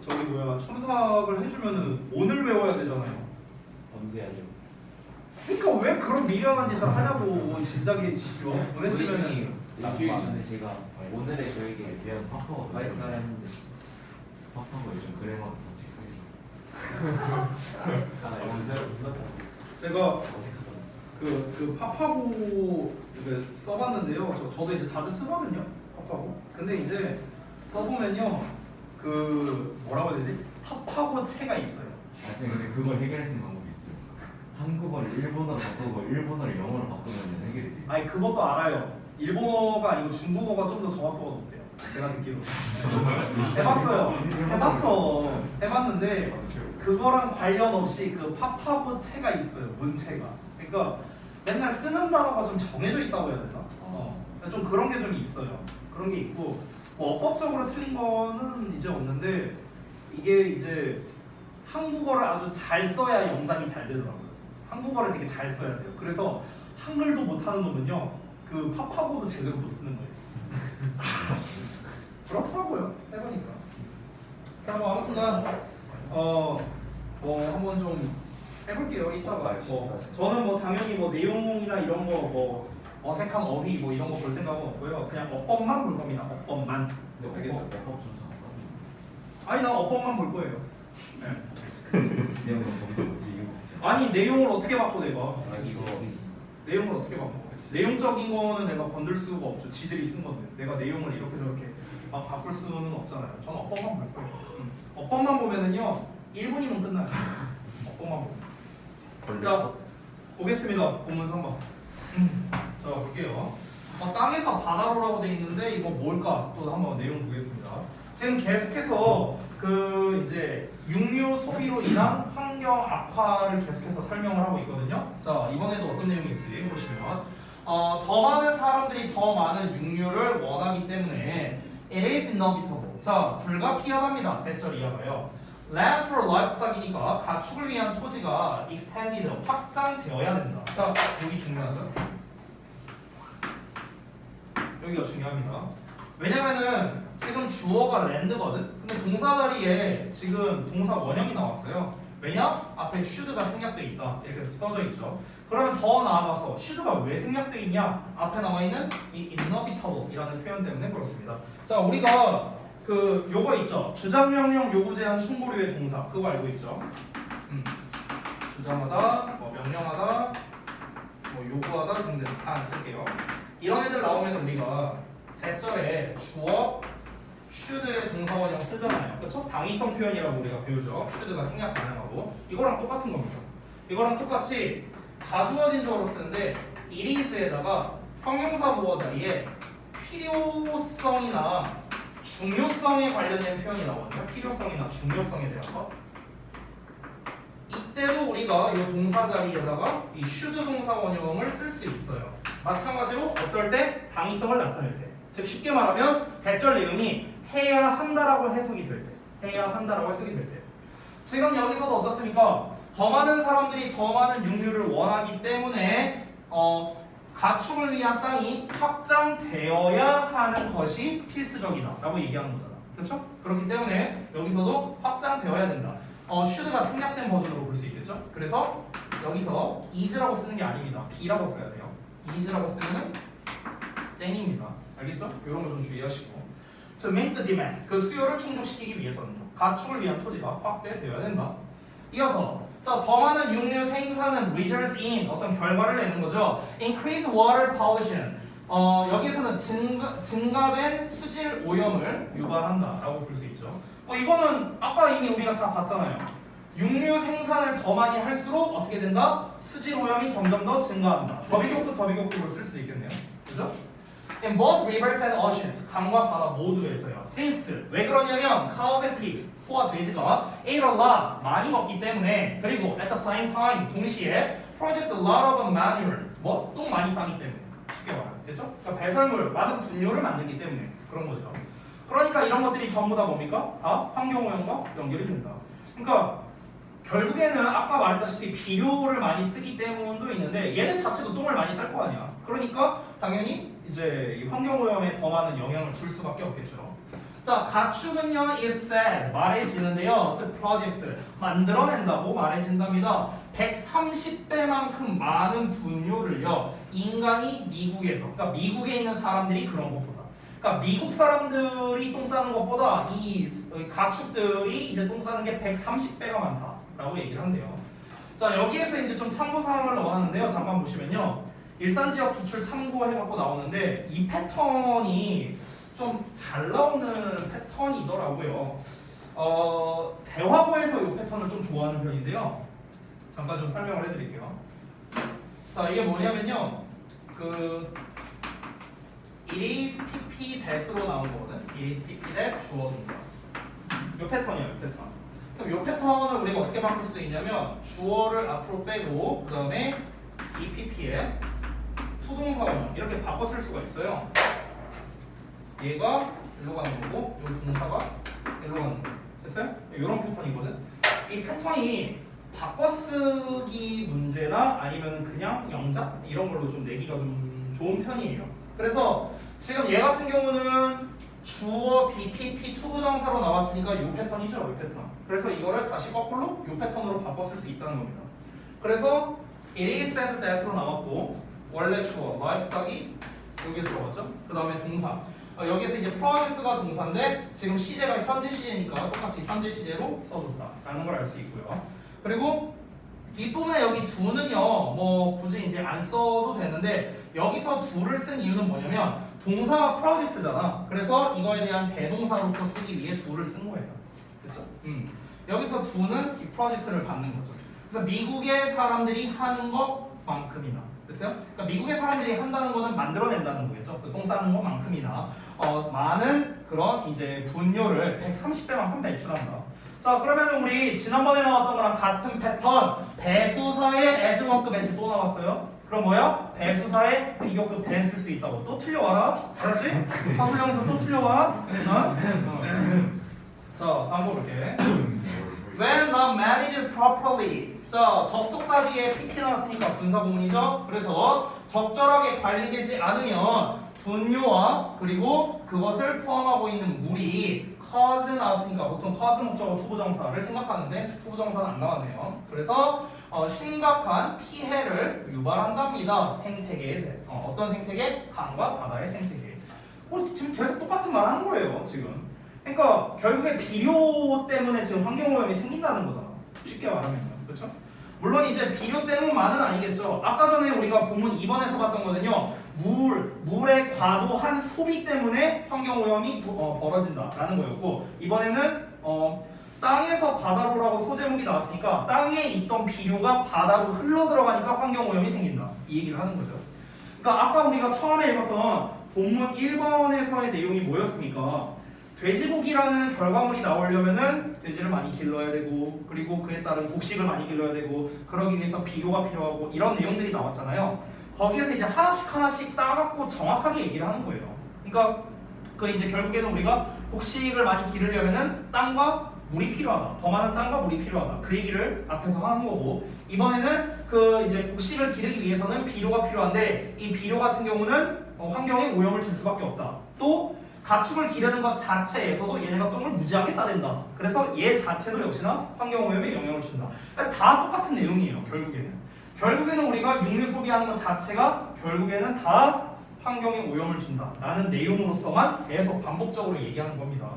저기 뭐야 첨삭을 해주면은 오늘 외워야 되잖아요. 언제 하죠? 그러니까 왜 그런 미련한 짓을 하냐고 진작에 지금 보냈으면은 일주일 전에 제가 오늘의 저에게 대한 파커가 마이크를 했는데 파커가 요즘 그래마도 다 체크해. 아 연습을 불렀다. 제가 어색하다. 그 파파고 이거 써봤는데요. 저도 이제 자주 쓰거든요. 파파고. 근데 이제 써보면요. 그 뭐라고 해야 되지? 파파고 체가 있어요. 아 근데 그걸 해결할 수 있는 방법이 있어요. 한국어를 일본어로 바꾸고 일본어를 영어로 바꾸면 해결이 돼. 아니 그것도 알아요. 일본어가 아니고 중국어가 좀 더 정확도가 높대요. 제가 듣기로. 해봤는데 그거랑 관련 없이 그 파파고 체가 있어요. 문체가. 그러니까 맨날 쓰는 단어가 좀 정해져 있다고 해야 되나? 좀 그런 게 좀 있어요. 그런 게 있고 뭐 어법적으로 틀린 거는 이제 없는데 이게 이제 한국어를 아주 잘 써야 영상이 잘 되더라고요. 한국어를 되게 잘 써야 돼요. 그래서 한글도 못하는 놈은요, 그 파파고도 제대로 못 쓰는 거예요. 그렇더라고요. 해보니까. 자, 뭐 아무튼간 뭐 한번 좀 해볼게요. 이따가. 뭐 저는 뭐 당연히 뭐 내용이나 이런 거 뭐 어색한 어휘 뭐 이런 거 볼 생각은 없고요. 그냥 어법만 볼 겁니다. 어법만. 어법 좀 아니 나 어법만 볼 거예요. 네. 내용은 거기서 뭐지 이거. 아니 내용을 어떻게 바꿔 내가? 아 이거 내용을 어떻게 바꿔? 내용적인 거는 내가 건들 수가 없죠. 지들이 쓴 건데 내가 내용을 이렇게 저렇게 막 바꿀 수는 없잖아요. 저는 어법만 볼 거예요. 어법만 보면은요 1분이면 끝나요. 어법만 보면. 자 보겠습니다. 본문 3번. 자 볼게요. 땅에서 바다로라고 돼 있는데 이거 뭘까? 또 한번 내용 보겠습니다. 지금 계속해서 그 이제 육류 소비로 인한 환경 악화를 계속해서 설명을 하고 있거든요. 자 이번에도 어떤 내용인지 보시면 더 많은 사람들이 더 많은 육류를 원하기 때문에 it is inevitable. 자 불가피하답니다. 대절 이하가요. Land for livestock이니까 가축을 위한 토지가 extended 확장되어야 된다. 자 여기 중요하죠. 여기가 중요합니다. 왜냐면은 지금 주어가 랜드거든. 근데 동사 자리에 지금 동사 원형이 나왔어요. 왜냐? 앞에 should가 생략돼 있다. 이렇게 써져 있죠. 그러면 더 나아가서 should가 왜 생략돼 있냐? 앞에 나와 있는 이 inevitable이라는 표현 때문에 그렇습니다. 자, 우리가 그 요거 있죠. 주장명령 요구 제한 충고류의 동사 그거 알고 있죠. 주장하다, 뭐 명령하다, 뭐 요구하다 등등 다 안 쓸게요. 이런 애들 나오면 우리가 대절에 주어 should의 동사원형 쓰잖아요. 그렇죠? 당위성 표현이라고 우리가 배우죠. should가 생략 가능하고 이거랑 똑같은 겁니다. 이거랑 똑같이 가주어진 주어로 쓰는데 it is에다가 형용사 보어 자리에 필요성이나 중요성에 관련된 표현이 나오거든요. 필요성이나 중요성에 대한 거. 이때도 우리가 이 동사 자리에다가 이 should 동사 원형을 쓸 수 있어요. 마찬가지로 어떨 때? 당위성을 나타낼 때. 즉 쉽게 말하면 대절 내용이 해야 한다라고 해석이 될 때. 해야 한다라고 해석이 될 때. 지금 여기서도 어떻습니까? 더 많은 사람들이 더 많은 육류를 원하기 때문에 가축을 위한 땅이 확장되어야 하는 것이 필수적이다 라고 얘기하는 거잖아. 그렇죠? 그렇기 때문에 여기서도 확장되어야 된다. should가 생략된 버전으로 볼 수 있겠죠? 그래서 여기서 is라고 쓰는 게 아닙니다. be라고 써야 돼요. is라고 쓰면은 땡입니다. 알겠죠? 이런 거 좀 주의하시고. To meet the demand, 그 수요를 충족시키기 위해서는요. 가축을 위한 토지가 확대되어야 된다. 이어서 더 많은 육류 생산은 results in 어떤 결과를 내는 거죠. Increase water pollution. 여기에서는 증가된 수질 오염을 유발한다라고 볼 수 있죠. 이거는 아까 이미 우리가 다 봤잖아요. 육류 생산을 더 많이 할수록 어떻게 된다? 수질 오염이 점점 더 증가한다. 더비교급으로 쓸 수 있겠네요. 그죠? In both rivers and oceans, 강과 바다 모두에서요. Since 왜 그러냐면 cows and pigs, 소와 돼지가 ate a lot 많이 먹기 때문에 그리고 at the same time 동시에 produce a lot of manure 똥 많이 싸기 때문에 쉽게 말하면 됐죠? 그러니까 배설물 많은 분뇨를 만들기 때문에 그런 거죠. 그러니까 이런 것들이 전부 다 뭡니까? 다 환경오염과 연결이 된다. 그러니까 결국에는 아까 말했다시피 비료를 많이 쓰기 때문도 있는데 얘네 자체도 똥을 많이 쌀 거 아니야. 그러니까 당연히 이제 이 환경오염에 더 많은 영향을 줄 수밖에 없겠죠. 자, 가축은요 is said 말해지는데요. to produce 만들어낸다고 말해진답니다. 130배만큼 많은 분뇨를요 인간이 미국에서, 그러니까 미국에 있는 사람들이 그런 것보다, 그러니까 미국 사람들이 똥 싸는 것보다 이 가축들이 이제 똥 싸는 게 130배가 많다라고 얘기를 한대요. 자, 여기에서 이제 좀 참고 사항을 넣어놨는데요. 잠깐 보시면요. 일산 지역 기출 참고해갖고 나오는데 이 패턴이 좀 잘 나오는 패턴이더라고요. 대화고에서 이 패턴을 좀 좋아하는 편인데요. 잠깐 좀 설명을 해드릴게요. 자, 이게 뭐냐면요. it is pp that으로 나온 거거든. it is pp that 주어 동사. 이 패턴이에요. 이 패턴. 그럼 이 패턴을 우리가 어떻게 바꿀 수도 있냐면 주어를 앞으로 빼고 그 다음에 이 pp에 수동사원 이렇게 바꿔 쓸 수가 있어요. 얘가 일로 가는 거고 이 동사가 일로 가는 거. 됐어요? 이런 패턴이거든. 이 패턴이 바꿔쓰기 문제나 아니면 그냥 영작 이런 걸로 좀 내기가 좀 좋은 편이에요. 그래서 지금 얘 같은 경우는 주어 BPP 투부정사로 나왔으니까 이 패턴이죠, 이 패턴. 그래서 이거를 다시 거꾸로 이 패턴으로 바꿔 쓸 수 있다는 겁니다. 그래서 it is said that으로 나왔고 원래 주어 livestock이 여기에 들어갔죠. 그 다음에 동사. 여기서 이제 produce가 동사인데 지금 시제가 현재 시제니까 똑같이 현재 시제로 써줬다라는 걸 알 수 있고요. 그리고 뒷부분에 여기 do는요 뭐 굳이 이제 안 써도 되는데 여기서 do를 쓴 이유는 뭐냐면 동사가 produce잖아. 그래서 이거에 대한 대동사로서 쓰기 위해 do를 쓴 거예요. 그렇죠? 여기서 do는 이 produce를 받는 거죠. 그래서 미국의 사람들이 하는 것만큼이나 됐어요? 그러니까 미국의 사람들이 한다는 거는 만들어낸다는 거겠죠. 그 똥 싸는 것만큼이나 많은 그런 이제 분뇨를 130배만큼 배출한다. 자, 그러면 우리 지난번에 나왔던 거랑 같은 패턴 배수사의 애증어급 왠지 또 나왔어요. 그럼 뭐야? 배수사의 비교급 된 쓸 수 있다고. 또 틀려와라. 알았지? 사술형에서 또 틀려와. 자, 다음 거 볼게. When not managed properly. 자, 접속사 뒤에 PP 나왔으니까 분사 구문이죠. 그래서 적절하게 관리되지 않으면 분뇨와 그리고 그것을 포함하고 있는 물이 cause 나왔으니까 보통 cause 목적어 투부정사를 생각하는데 투부정사는 안 나왔네요. 그래서 심각한 피해를 유발한답니다. 생태계에 어떤 생태계? 강과 바다의 생태계. 지금 계속 똑같은 말 하는 거예요. 지금. 그러니까 결국에 비료 때문에 지금 환경오염이 생긴다는 거잖아. 쉽게 말하면. 그렇죠? 물론 이제 비료 때문만은 아니겠죠. 아까 전에 우리가 본문 2번에서 봤던 거는요. 물의 과도한 소비 때문에 환경오염이 벌어진다라는 거였고 이번에는 땅에서 바다로라고 소제목이 나왔으니까 땅에 있던 비료가 바다로 흘러 들어가니까 환경오염이 생긴다. 이 얘기를 하는 거죠. 그러니까 아까 우리가 처음에 읽었던 본문 1번에서의 내용이 뭐였습니까? 돼지고기라는 결과물이 나오려면은 돼지를 많이 길러야 되고 그리고 그에 따른 곡식을 많이 길러야 되고 그러기 위해서 비료가 필요하고 이런 내용들이 나왔잖아요. 거기에서 이제 하나씩 따갖고 정확하게 얘기를 하는 거예요. 그러니까 그 이제 결국에는 우리가 곡식을 많이 기르려면은 땅과 물이 필요하다. 더 많은 땅과 물이 필요하다. 그 얘기를 앞에서 하는 거고 이번에는 그 이제 곡식을 기르기 위해서는 비료가 필요한데 이 비료 같은 경우는 환경에 오염을 줄 수밖에 없다. 또 가축을 기르는 것 자체에서도 얘네가 똥을 무지하게 싸댄다. 그래서 얘 자체도 역시나 환경오염에 영향을 준다. 그러니까 다 똑같은 내용이에요. 결국에는 우리가 육류 소비하는 것 자체가 결국에는 다 환경에 오염을 준다 라는 내용으로서만 계속 반복적으로 얘기하는 겁니다.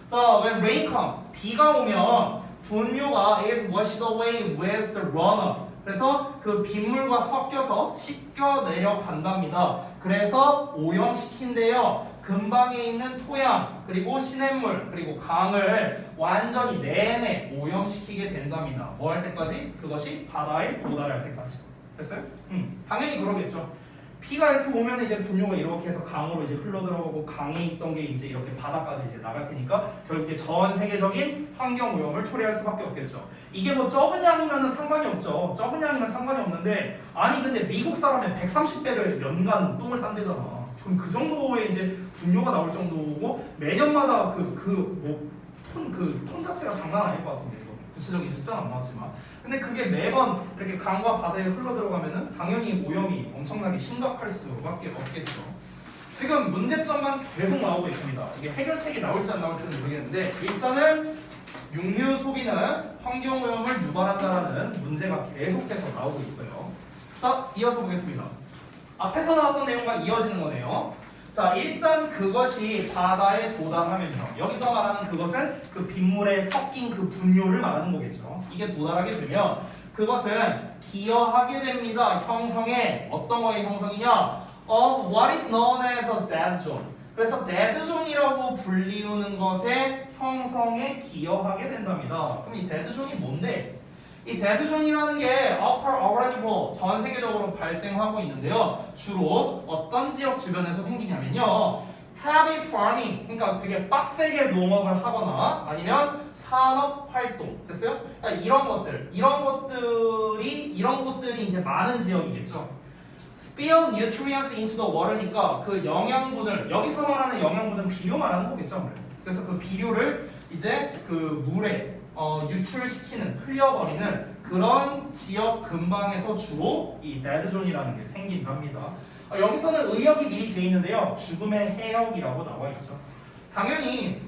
자, when rain comes, 비가 오면 분유가 is washed away with the runoff. 그래서 그 빗물과 섞여서 씻겨 내려간답니다. 그래서 오염시킨대요. 근방에 있는 토양, 그리고 시냇물, 그리고 강을 완전히 내내 오염시키게 된답니다. 뭐 할 때까지? 그것이 바다에 도달할 때까지. 됐어요? 당연히 그러겠죠. 피가 이렇게 오면 이제 분유가 이렇게 해서 강으로 이제 흘러 들어가고 강에 있던 게 이제 이렇게 바다까지 이제 나갈 테니까 결국에 전 세계적인 환경 오염을 초래할 수밖에 없겠죠. 이게 뭐 적은 양이면 상관이 없죠. 적은 양이면 상관이 없는데 아니 근데 미국 사람의 130배를 연간 똥을 싼대잖아. 그럼 그 정도의 이제 분뇨가 나올 정도고 매년마다 톤 자체가 장난 아닐 것 같은데 이거 구체적인 숫자는 안 나왔지만 근데 그게 매번 이렇게 강과 바다에 흘러 들어가면은 당연히 오염이 엄청나게 심각할 수밖에 없겠죠. 지금 문제점만 계속 나오고 있습니다. 이게 해결책이 나올지 안 나올지는 모르겠는데 일단은 육류 소비는 환경 오염을 유발한다라는 문제가 계속해서 나오고 있어요. 자, 이어서 보겠습니다. 앞에서 나왔던 내용과 이어지는 거네요. 자, 일단 그것이 바다에 도달하면요. 여기서 말하는 그것은 그 빗물에 섞인 그 분뇨를 말하는 거겠죠. 이게 도달하게 되면 그것은 기여하게 됩니다. 형성에 어떤 거의 형성이냐? Of what is known as a dead zone. 그래서 dead zone이라고 불리우는 것의 형성에 기여하게 된답니다. 그럼 이 dead zone이 뭔데? 이 데드존이라는 게 upper organic 전 세계적으로 발생하고 있는데요. 주로 어떤 지역 주변에서 생기냐면요. heavy farming, 그러니까 되게 빡세게 농업을 하거나 아니면 산업 활동, 됐어요? 그러니까 이런 것들이 이제 많은 지역이겠죠. spill nutrients into the water니까 그 영양분을 여기서 말하는 영양분은 비료 말하는 거겠죠, 아무래도. 그래서 그 비료를 이제 그 물에 유출시키는, 흘려버리는 그런 지역 근방에서 주로 이 데드존이라는 게 생긴답니다. 여기서는 의역이 미리 돼 있는데요. 죽음의 해역이라고 나와 있죠. 당연히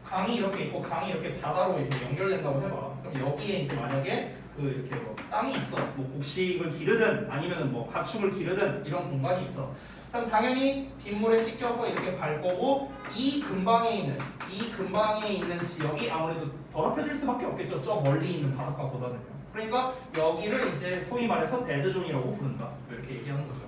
강이 이렇게 있고 강이 이렇게 바다로 이렇게 연결된다고 해봐. 그럼 여기에 이제 만약에 그 이렇게 뭐 땅이 있어. 뭐 곡식을 기르든 아니면 뭐 가축을 기르든 이런 공간이 있어. 그럼 당연히 빗물에 씻겨서 이렇게 갈 거고 이 근방에 있는 지역이 아무래도 더럽혀질 수밖에 없겠죠. 저 멀리 있는 바닷가보다는요. 그러니까 여기를 이제 소위 말해서 데드존이라고 부른다. 이렇게 얘기하는 거죠.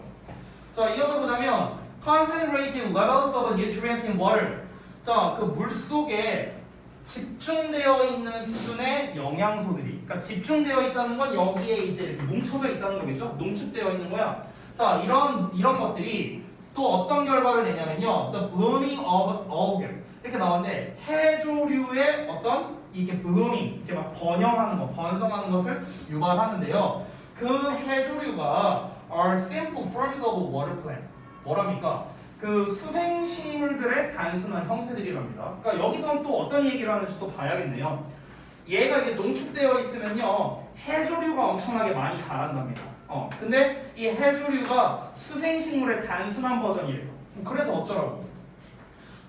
자, 이어서 보자면 concentrated levels of nutrients in water. 자, 그 물 속에 집중되어 있는 수준의 영양소들이, 그러니까 집중되어 있다는 건 여기에 이제 이렇게 뭉쳐져 있다는 거겠죠. 농축되어 있는 거야. 자, 이런 것들이 또 어떤 결과를 내냐면요. The blooming of algae 이렇게 나오는데 해조류의 어떤 이렇게 blooming, 이렇게 막 번영하는 거, 번성하는 것을 유발하는데요. 그 해조류가 are simple forms of water plants. 뭐랍니까? 그 수생 식물들의 단순한 형태들이랍니다. 그러니까 여기서는 또 어떤 얘기를 하는지 또 봐야겠네요. 얘가 이게 농축되어 있으면요. 해조류가 엄청나게 많이 자란답니다. 근데 이 해조류가 수생식물의 단순한 버전이래요. 그래서 어쩌라고?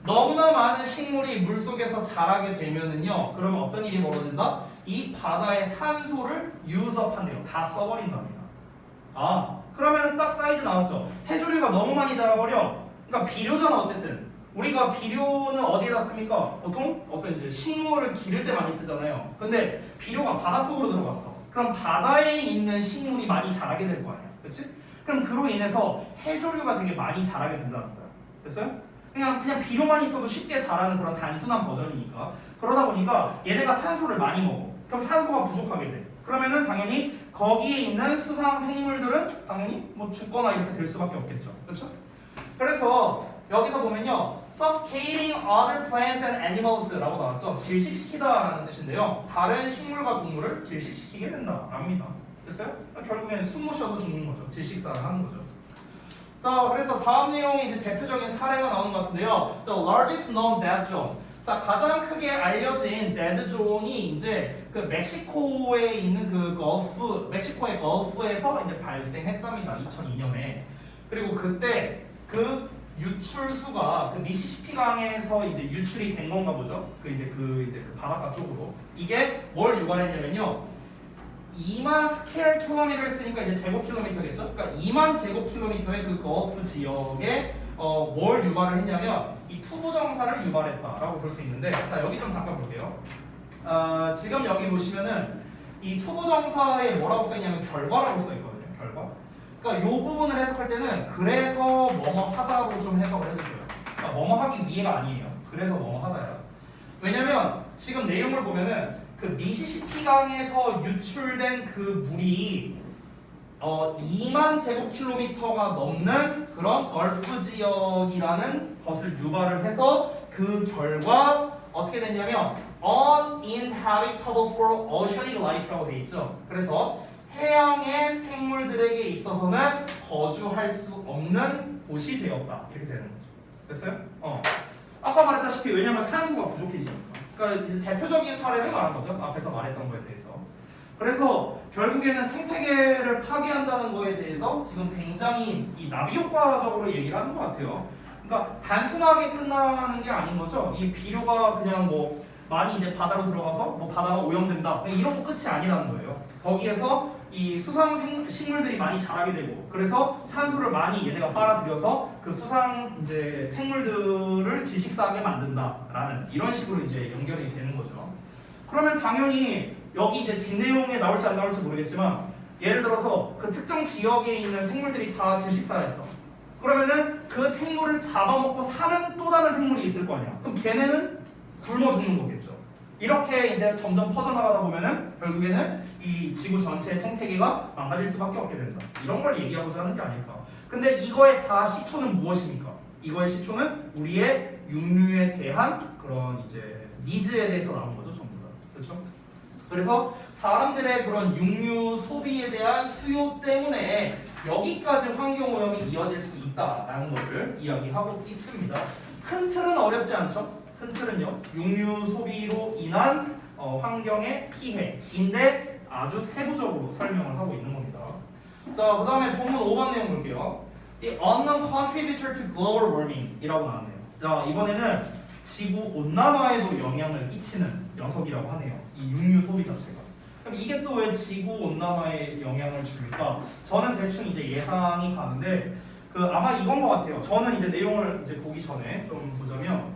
너무나 많은 식물이 물속에서 자라게 되면은요. 그러면 어떤 일이 벌어진다? 이 바다의 산소를 유섭한대요. 다 써버린답니다. 그러면 딱 사이즈 나왔죠. 해조류가 너무 많이 자라버려. 그러니까 비료잖아 어쨌든. 우리가 비료는 어디에다 씁니까? 보통 어떤 이제 식물을 기를 때 많이 쓰잖아요. 근데 비료가 바닷속으로 들어갔어. 그럼 바다에 있는 식물이 많이 자라게 될 거 아니야. 그치? 그럼 그로 인해서 해조류가 되게 많이 자라게 된다는 거야. 됐어요? 그냥 비료만 있어도 쉽게 자라는 그런 단순한 버전이니까. 그러다 보니까 얘네가 산소를 많이 먹어. 그럼 산소가 부족하게 돼. 그러면은 당연히 거기에 있는 수상 생물들은 당연히 뭐 죽거나 이렇게 될 수밖에 없겠죠. 그렇죠? 그래서 여기서 보면요. suffocating other plants and animals라고 나왔죠. 질식시키다라는 뜻인데요. 다른 식물과 동물을 질식시키게 된다랍니다. 됐어요? 결국엔 숨 못 쉬어서 죽는 거죠. 질식사를 하는 거죠. 자, 그래서 다음 내용이 이제 대표적인 사례가 나오는 것 같은데요. The largest known dead zone. 자, 가장 크게 알려진 데드 존이 이제 그 멕시코에 있는 그 멕시코의 걸프에서 이제 발생했답니다. 2002년에. 그리고 그때 그 유출수가 그 미시시피 강에서 이제 유출이 된 건가 보죠. 그 바닷가 쪽으로. 이게 뭘 유발했냐면요. 2만 스퀘어 킬로미터를 쓰니까 이제 제곱킬로미터겠죠? 그러니까 2만 제곱킬로미터의 그 거프 지역에 뭘 유발을 했냐면 이 투부정사를 유발했다라고 볼 수 있는데, 자 여기 좀 잠깐 볼게요. 지금 여기 보시면은 이 투부정사에 뭐라고 써있냐면 결과라고 써있거든요. 결과. 그러니까 이 부분을 해석할 때는 그래서 뭐뭐 하다로 좀 해석을 해주세요. 그러니까 뭐뭐 하기 위해가 아니에요. 그래서 뭐뭐 하다야. 왜냐면 지금 내용을 보면은 그 미시시피 강에서 유출된 그 물이 2만 제곱킬로미터가 넘는 그런 걸프 지역이라는 것을 유발을 해서 그 결과 어떻게 됐냐면 uninhabitable for oceanic life라고 돼 있죠. 그래서 해양의 생물들에게 있어서는 거주할 수 없는 곳이 되었다. 이렇게 되는 거죠. 됐어요? 아까 말했다시피 왜냐면 산소가 부족해지니까. 그러니까 이제 대표적인 사례를 말한 거죠. 앞에서 말했던 거에 대해서. 그래서 결국에는 생태계를 파괴한다는 거에 대해서 지금 굉장히 이 나비 효과적으로 얘기를 하는 것 같아요. 그러니까 단순하게 끝나는 게 아닌 거죠. 이 비료가 그냥 뭐 많이 이제 바다로 들어가서 뭐 바다가 오염된다 이러고 끝이 아니라는 거예요. 거기에서 이 수상 식물들이 많이 자라게 되고, 그래서 산소를 많이 얘네가 빨아들여서 그 수상 이제 생물들을 질식사하게 만든다라는 이런 식으로 이제 연결이 되는 거죠. 그러면 당연히 여기 이제 뒷내용에 나올지 안 나올지 모르겠지만, 예를 들어서 그 특정 지역에 있는 생물들이 다 질식사했어. 그러면은 그 생물을 잡아먹고 사는 또 다른 생물이 있을 거 아니야. 그럼 걔네는 굶어 죽는 거겠죠. 이렇게 이제 점점 퍼져나가다 보면은 결국에는 이 지구 전체의 생태계가 망가질 수밖에 없게 된다. 이런 걸 얘기하고자 하는 게 아닐까. 근데 이거의 다 시초는 무엇입니까? 이거의 시초는 우리의 육류에 대한 그런 이제 니즈에 대해서 나온 거죠, 전부 다. 그렇죠? 그래서 사람들의 그런 육류 소비에 대한 수요 때문에 여기까지 환경 오염이 이어질 수 있다라는 것을 이야기하고 있습니다. 큰 틀은 어렵지 않죠? 큰 틀은요, 육류 소비로 인한 환경의 피해인데 아주 세부적으로 설명을 하고 있는 겁니다. 자, 그 다음에 본문 5번 내용 볼게요. The unknown contributor to global warming 이라고 나왔네요. 자, 이번에는 지구 온난화에도 영향을 끼치는 녀석이라고 하네요. 이 육류 소비 자체가. 그럼 이게 또 왜 지구 온난화에 영향을 줄까? 저는 대충 이제 예상이 가는데 그 아마 이건 것 같아요. 저는 이제 내용을 이제 보기 전에 좀 보자면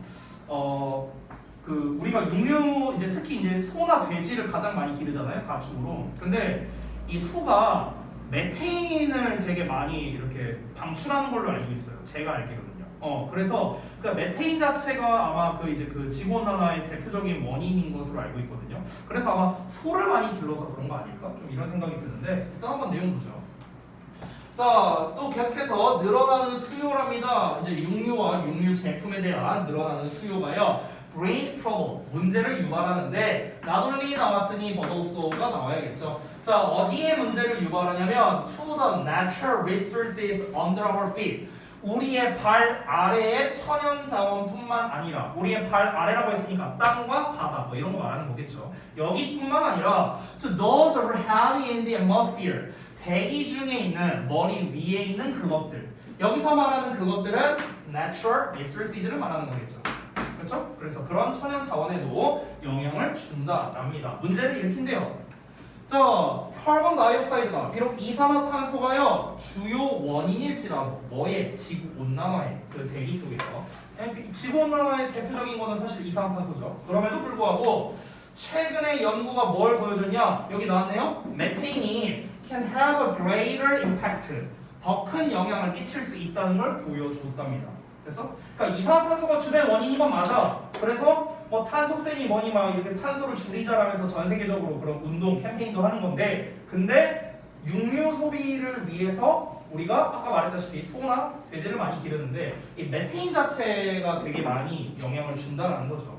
그 우리가 육류 이제 특히 이제 소나 돼지를 가장 많이 기르잖아요, 가축으로. 근데 이 소가 메테인을 되게 많이 이렇게 방출하는 걸로 알고 있어요. 제가 알기로는요. 그래서 그 메테인 자체가 아마 그 이제 그 지구 온난화의 대표적인 원인인 것으로 알고 있거든요. 그래서 아마 소를 많이 길러서 그런 거 아닐까? 좀 이런 생각이 드는데 일단 한번 내용 보죠. 자, 또 계속해서 늘어나는 수요랍니다. 이제 육류와 육류 제품에 대한 늘어나는 수요가요. brings trouble, 문제를 유발하는데 not only 나왔으니 but also가 나와야겠죠. 자, 어디에 문제를 유발하냐면 to the natural resources under our feet. 우리의 발 아래의 천연 자원뿐만 아니라, 우리의 발 아래라고 했으니까 땅과 바다 뭐 이런 거 말하는 거겠죠. 여기뿐만 아니라 to those already in the atmosphere. 대기 중에 있는 머리 위에 있는 그것들. 여기서 말하는 그것들은 natural resources를 말하는 거겠죠. 그렇죠? 그래서 그런 천연 자원에도 영향을 준다랍니다. 문제를 일으킨대요. 자, 카본 다이옥사이드가 비록 이산화탄소가요 주요 원인일지라도 뭐의 지구 온난화의 그 대기 속에서 지구 온난화의 대표적인 거는 사실 이산화탄소죠. 그럼에도 불구하고 최근에 연구가 뭘 보여줬냐? 여기 나왔네요. 메테인이 can have a greater impact. 더 큰 영향을 끼칠 수 있다는 걸 보여줬답니다. 그래서 그러니까 이산화탄소가 주된 원인인 건 맞아. 그래서 뭐 탄소세니 뭐니 막 이렇게 탄소를 줄이자라면서 전 세계적으로 그런 운동 캠페인도 하는 건데, 근데 육류 소비를 위해서 우리가 아까 말했다시피 소나 돼지를 많이 기르는데 이 메테인 자체가 되게 많이 영향을 준다라는 거죠.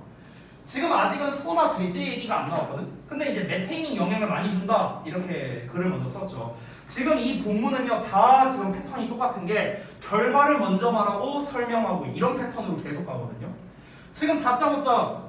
지금 아직은 소나 돼지 얘기가 안 나왔거든. 근데 이제 메테인이 영향을 많이 준다 이렇게 글을 먼저 썼죠. 지금 이 본문은요 다 지금 패턴이 똑같은 게 결과를 먼저 말하고 설명하고 이런 패턴으로 계속 가거든요. 지금 다짜고짜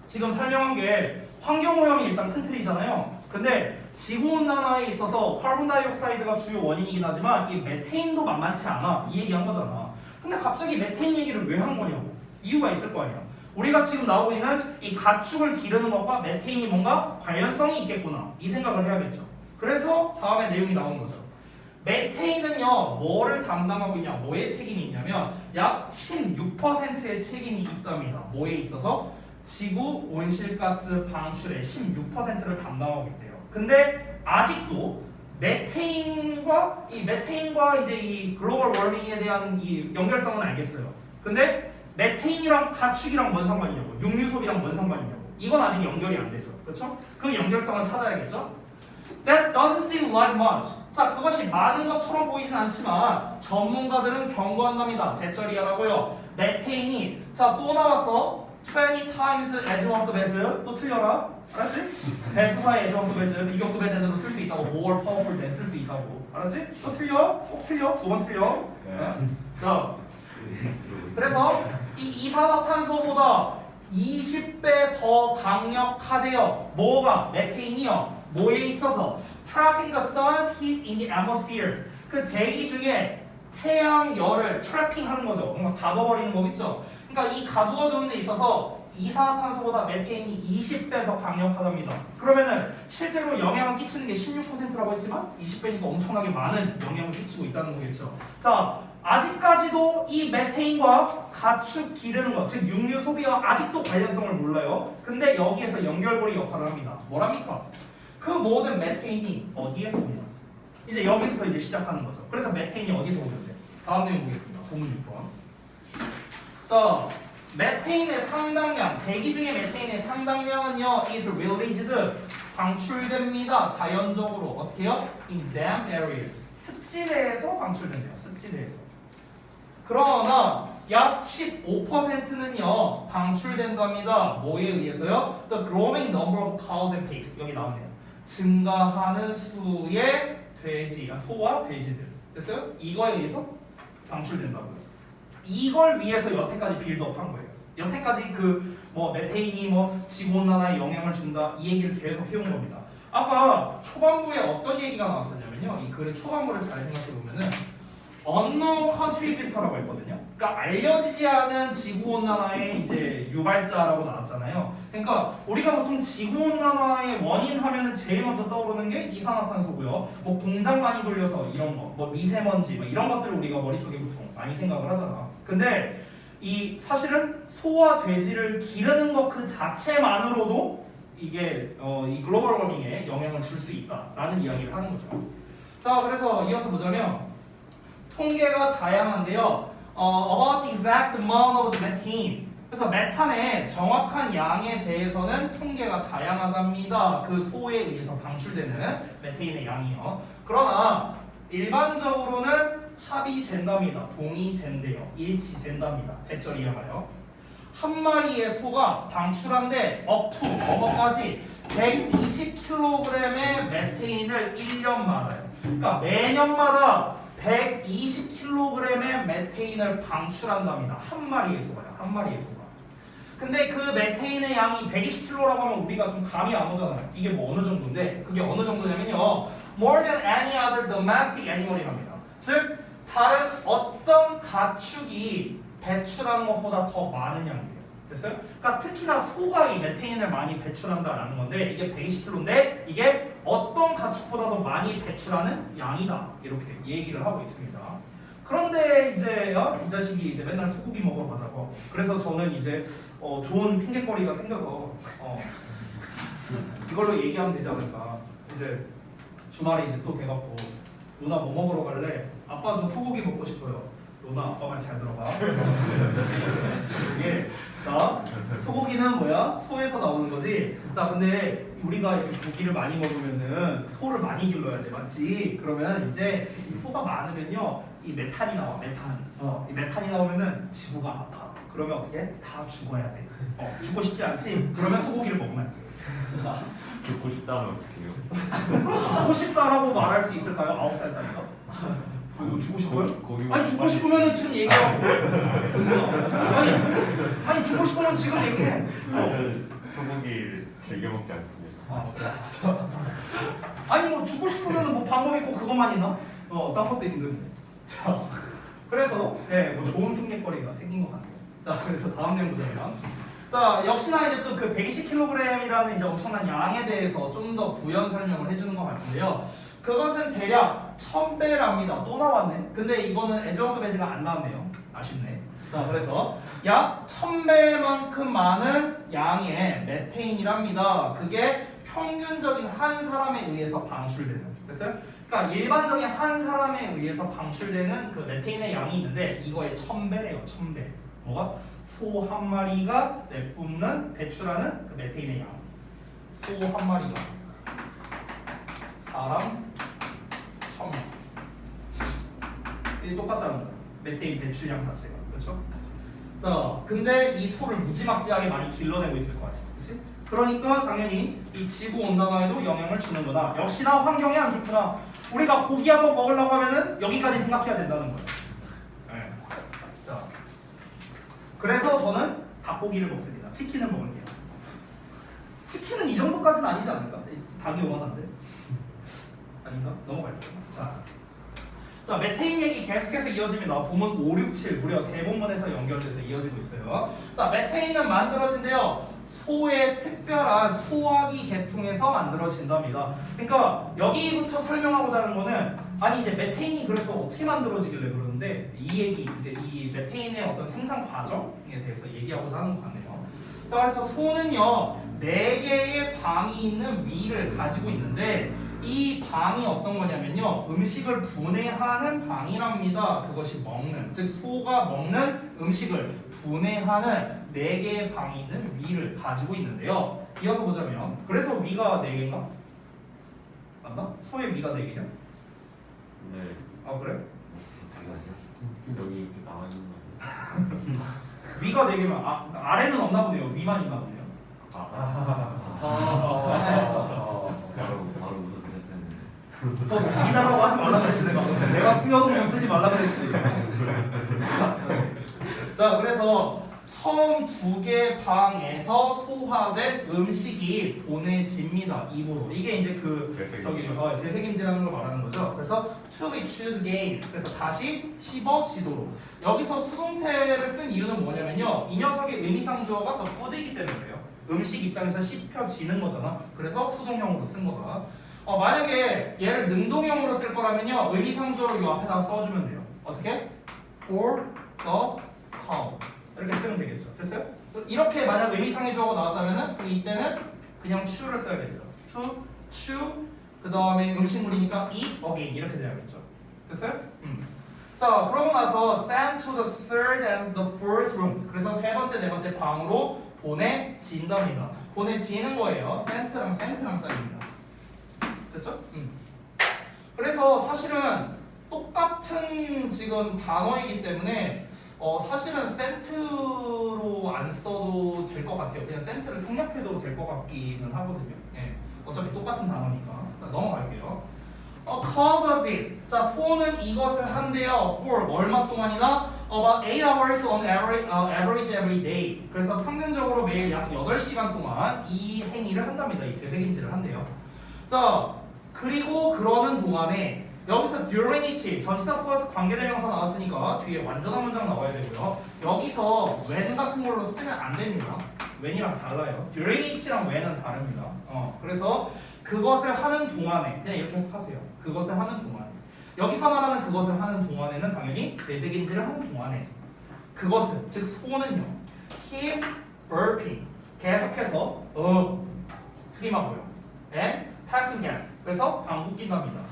지금 설명한 게 환경오염이 일단 큰 틀이잖아요. 근데 지구온난화에 있어서 카본다이옥사이드가 주요 원인이긴 하지만 이 메테인도 만만치 않아 이 얘기한 거잖아. 근데 갑자기 메테인 얘기를 왜 한 거냐고. 이유가 있을 거 아니야. 우리가 지금 나오고 있는 이 가축을 기르는 것과 메테인이 뭔가 관련성이 있겠구나 이 생각을 해야겠죠. 그래서 다음에 내용이 나오는 거죠. 메테인은요 뭐를 담당하고 있냐, 뭐의 책임이 있냐면 약 16%의 책임이 있답니다. 뭐에 있어서? 지구 온실가스 방출의 16%를 담당하고 있대요. 근데 아직도 메테인과 이제 이 글로벌 워밍에 대한 이 연결성은 알겠어요. 근데 메테인이랑 가축이랑 뭔 상관이냐고, 육류소비랑 뭔 상관이냐고, 이건 아직 연결이 안 되죠. 그렇죠? 그 연결성을 찾아야겠죠. That doesn't seem like much. 자, 그것이 많은 것처럼 보이진 않지만 전문가들은 경고한답니다. 대절이야라고요. 메테인이 자 또 나왔어. 20 times as 원급 as 또 틀려라. 알았지? 배수사의 as 원급 as 비교급에 대해서도 쓸 수 있다고. more powerful than 쓸 수 있다고. 알았지? 또 틀려? 꼭 틀려? 두 번 틀려. 자, 그래서 이 이산화탄소보다 20배 더 강력하대요. 뭐가? 메테인이요. 뭐에 있어서? Trapping the sun's heat in the atmosphere. 그 대기 중에 태양열을 트래핑 하는 거죠. 뭔가 가둬버리는 거겠죠. 그러니까 이 가두어두는 데 있어서 이산화탄소보다 메테인이 20배 더 강력하답니다. 그러면은 실제로 영향을 끼치는 게 16%라고 했지만 20배니까 엄청나게 많은 영향을 끼치고 있다는 거겠죠. 자, 아직까지도 이 메테인과 가축 기르는 것, 즉 육류 소비와 아직도 관련성을 몰라요. 근데 여기에서 연결고리 역할을 합니다. 뭐랍니까? 그 모든 메테인이 어디에서 오냐? 이제 여기부터 이제 시작하는 거죠. 그래서 메테인이 어디서 오는지 다음 내용 보겠습니다. 본문 6번. 자, 메테인의 상당량, 대기 중에 메테인의 상당량은요 is released, 방출됩니다. 자연적으로 어떻게요? in damp areas, 습지대에서 방출된대요. 습지대에서. 그러나 약 15%는요 방출된답니다. 뭐에 의해서요? The growing number of cows and pigs. 여기 나오네요. 증가하는 수의 돼지, 소와 돼지들. 됐어요? 이거에 의해서 방출된다고요. 이걸 위해서 여태까지 빌드업한 거예요. 여태까지 그 뭐 메테인이 뭐 지구온난화에 영향을 준다 이 얘기를 계속 해온 겁니다. 아까 초반부에 어떤 얘기가 나왔었냐면요. 이 글의 초반부를 잘 생각해 보면은 unknown contributor라고 했거든요. 그러니까 알려지지 않은 지구온난화의 이제 유발자라고 나왔잖아요. 그러니까 우리가 보통 지구온난화의 원인 하면은 제일 먼저 떠오르는 게 이산화탄소고요. 뭐 공장 많이 돌려서 이런 거, 뭐 미세먼지, 뭐 이런 것들을 우리가 머릿속에 보통 많이 생각을 하잖아. 근데 이 사실은 소와 돼지를 기르는 것 그 자체만으로도 이게 이 글로벌 워밍에 영향을 줄 수 있다라는 이야기를 하는 거죠. 자, 그래서 이어서 보자면 통계가 다양한데요. About the exact amount of the methane. 그래서 메탄의 정확한 양에 대해서는 통계가 다양하답니다. 그 소에 의해서 방출되는 메테인의 양이요. 그러나 일반적으로는 합의된답니다. 동의된대요. 일치된답니다. 대절이야말요. 한 마리의 소가 방출한데 up to 뭐뭐까지 120kg의 메테인을 1년마다요. 그러니까 매년마다 120kg의 메테인을 방출한답니다. 한 마리의 소가요. 한 마리의 소가. 근데 그 메테인의 양이 120kg라고 하면 우리가 좀 감이 안 오잖아요. 이게 뭐 어느 정도인데 그게 어느 정도냐면요. More than any other domestic animal이랍니다. 즉 다른 어떤 가축이 배출하는 것보다 더 많은 양이에요. 됐어요? 그러니까 특히나 소가 이 메테인을 많이 배출한다라는 건데 이게 120kg인데 이게 어떤 가축보다도 많이 배출하는 양이다. 이렇게 얘기를 하고 있습니다. 그런데 이제 이 자식이 이제 맨날 소고기 먹으러 가자고. 그래서 저는 이제 좋은 핑계거리가 생겨서 이걸로 얘기하면 되지 않을까. 이제 주말에 이제 또 돼갖고 누나 뭐 먹으러 갈래? 아빠 저 소고기 먹고 싶어요. 누나 아빠 말 잘 들어봐. 이게 소고기는 뭐야? 소에서 나오는 거지. 자, 근데 우리가 이렇게 고기를 많이 먹으면은 소를 많이 길러야 돼, 맞지? 그러면 이제 이 소가 많으면요, 이 메탄이 나와, 메탄. 이 메탄이 나오면은 지구가 아파. 그러면 어떻게? 다 죽어야 돼. 죽고 싶지 않지? 그러면 소고기를 먹으면 안 돼. 죽고 싶다면 어떡해요? 죽고 싶다라고 말할 수 있을까요? 9살짜리가? 너 죽고 싶어요? 아니 죽고 싶으면 지금 얘기하고. 아니 죽고 싶으면 지금 얘기해. 저는 소고기를 즐겨 먹지 않습니다. 아니 뭐 죽고 싶으면 뭐 방법 있고 그것만 있나? 딴 것도 있는데. 자, 그래서 뭐 좋은 핑계거리가 생긴 것 같아요. 자, 그래서 다음 내용 보자면, 자 자, 역시나 이제 또 그 120kg이라는 이제 엄청난 양에 대해서 좀 더 부연 설명을 해주는 것 같은데요. 그것은 대략 1000배랍니다. 또 나왔네. 근데 이거는 애정급 배지가 안 나왔네요. 아쉽네. 자, 그래서 약 1000배만큼 많은 양의 메테인이랍니다. 그게 평균적인 한 사람에 의해서 방출되는. 됐어요? 그러니까 일반적인 한 사람에 의해서 방출되는 그 메테인의 양이 있는데 이거의 1000배래요. 1000배. 뭐가? 소 한 마리가 내뿜는 배출하는 그 메테인의 양. 소 한 마리가 사람 1000명. 이게 똑같다는 거야. 메테인 배출량 자체가. 그렇죠? 자, 근데 이 소를 무지막지하게 많이 길러내고 있을 거야. 그렇지? 그러니까 당연히 이 지구 온난화에도 영향을 주는구나. 역시나 환경에 안 좋구나. 우리가 고기 한번 먹으려고 하면은 여기까지 생각해야 된다는 거야. 네. 자, 그래서 저는 닭고기를 먹습니다. 치킨을 먹을게요. 치킨은 이 정도까지는 아니지 않을까? 닭이 용하던데. 아닌가? 넘어갈게요. 자, 메테인 얘기 계속해서 이어집니다. 보문 5, 6, 7 무려 3본문에서 연결돼서 이어지고 있어요. 자, 메테인은 만들어진대요. 소의 특별한 소화기 계통에서 만들어진답니다. 그러니까 여기부터 설명하고자 하는 거는 아니 이제 메테인이 그래서 어떻게 만들어지길래 그러는데 이 얘기 이제 이 메테인의 어떤 생산 과정에 대해서 얘기하고자 하는 것 같네요. 자, 그래서 소는요 4개의 방이 있는 위를 가지고 있는데 이 방이 어떤 거냐면요 음식을 분해하는 방이랍니다. 그것이 먹는, 즉 소가 먹는 음식을 분해하는 4개의 방이 있는 위를 가지고 있는데요. 이어서 보자면 그래서 위가 4개인가? 맞나? 소의 위가 4개냐? 네. 아 그래? 잠깐만요. 여기 이렇게 나와 있는 거. 위가 4개면 아래는 없나 보네요. 위만 있나 보네요. 바로 웃어드렸었는데. 써 위라고 하지 말라 그랬지 내가 수요동사 쓰지 말라 그랬지. 자, 그래서 처음 2개 방에서 소화된 음식이 보내집니다. 입으로. 이게 이제 그 되새김질. 저기 되새김질하는 걸 말하는 거죠. 그래서 to be chewed again. 그래서 다시 씹어지도록. 여기서 수동태를 쓴 이유는 뭐냐면요. 이 녀석의 의미상 주어가 더 food이기 때문에요. 음식 입장에서 씹혀지는 거잖아. 그래서 수동형으로 쓴 거다. 만약에 얘를 능동형으로 쓸 거라면요. 의미상 주어를 이 앞에다 써주면 돼요. 어떻게? For the cow. 이렇게 쓰면 되겠죠. 됐어요? 이렇게 만약 의미상의 주어가 나왔다면은 그럼 이때는 그냥 chew를 써야겠죠. to, chew, 그 다음에 음식물이니까 eat again 이렇게 돼야겠죠. 됐어요? 자, 그러고 나서 sent to the third and the fourth rooms. 그래서 세 번째, 네 번째 방으로 보내진답니다. 보내지는 거예요. sent랑 사입니다. 됐죠? 그래서 사실은 똑같은 지금 단어이기 때문에 사실은 센트로 안 써도 될 것 같아요. 그냥 센트를 생략해도 될 것 같기는 하거든요. 예. 어차피 똑같은 단어니까. 자, 넘어갈게요. How does this? 자, 소는 이것을 한대요. For 얼마 동안이나? About 8 hours on average every day. 그래서 평균적으로 매일 약 8시간 동안 이 행위를 한답니다. 이 되새김질을 한대요. 자, 그리고 그러는 동안에 여기서 during each 전치사 플러스 관계대명사 나왔으니까 뒤에 완전한 문장 나와야 되고요. 여기서 when 같은 걸로 쓰면 안 됩니다. when이랑 달라요. during each랑 when은 다릅니다. 그래서 그것을 하는 동안에 그냥 이렇게 해석하세요. 그것을 하는 동안에 여기서 말하는 그것을 하는 동안에는 당연히 되새김질을 하는 동안에 그것은 즉 소는요 keeps burping 계속해서 트림하고요 and passing gas 그래서 방구 낀답니다.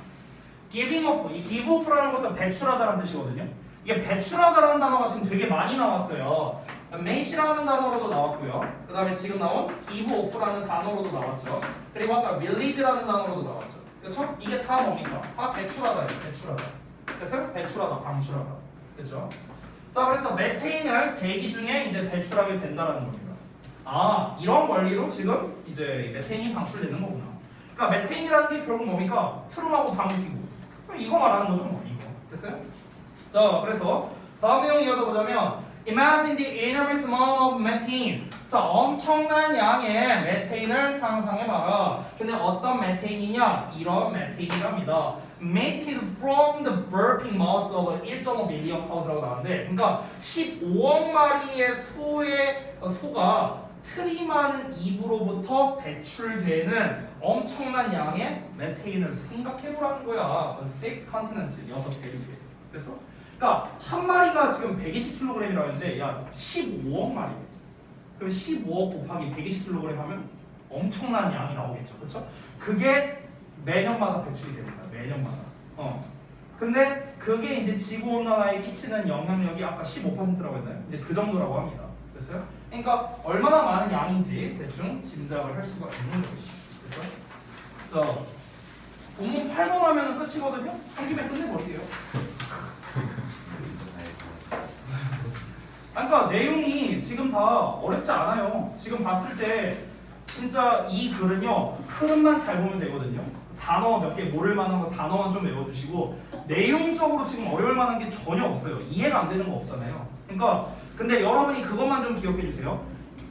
giving off, 이 give off라는 것도 배출하다라는 뜻이거든요. 이게 배출하다라는 단어가 지금 되게 많이 나왔어요. make라는 단어로도 나왔고요. 그 다음에 지금 나온 give off라는 단어로도 나왔죠. 그리고 아까 release라는 단어로도 나왔죠. 그렇죠? 이게 다 뭡니까? 다 배출하다예요. 배출하다. 됐어요? 배출하다, 방출하다. 그렇죠? 자, 그래서 메테인을 대기 중에 이제 배출하게 된다라는 겁니다. 이런 원리로 지금 이제 메테인이 방출되는 거구나. 그러니까 메테인이라는 게 결국 뭡니까? 트름하고 방귀끼고. 이거 말하는 거죠, 뭐 이거. 됐어요? 자, 그래서 다음 내용 이어서 보자면 Imagine the enormous amount of methane. 자, 엄청난 양의 메테인을 상상해봐라. 근데 어떤 메테인이냐? 이런 메테인이랍니다. mated from the burping mouths of 1.5 million cows라고 나왔는데, 그러니까 15억 마리의 소가 트림하는 입으로부터 배출되는 엄청난 양의 메테인을 생각해보라는 거야. 6 컨티넨트, 6대륙에. 그래서 그러니까 한 마리가 지금 120kg이라고 했는데, 야 15억 마리. 그럼 15억 곱하기 120kg 하면 엄청난 양이 나오겠죠, 그렇죠? 그게 매년마다 배출이 됩니다. 매년마다. 근데 그게 이제 지구 온난화에 끼치는 영향력이 아까 15%라고 했나요? 이제 그 정도라고 합니다. 됐어요? 그러니까 얼마나 많은 양인지 대충 짐작을 할 수가 있는 거지. 그렇죠? 자, 본문 8번 하면 끝이거든요. 한 김에 끝내버릴게요. 그러니까 내용이 지금 다 어렵지 않아요. 지금 봤을 때 진짜 이 글은요, 흐름만 잘 보면 되거든요. 단어 몇 개 모를 만한 거 단어만 좀 외워주시고, 내용적으로 지금 어려울 만한 게 전혀 없어요. 이해가 안 되는 거 없잖아요. 그러니까 근데 여러분이 그것만 좀 기억해 주세요.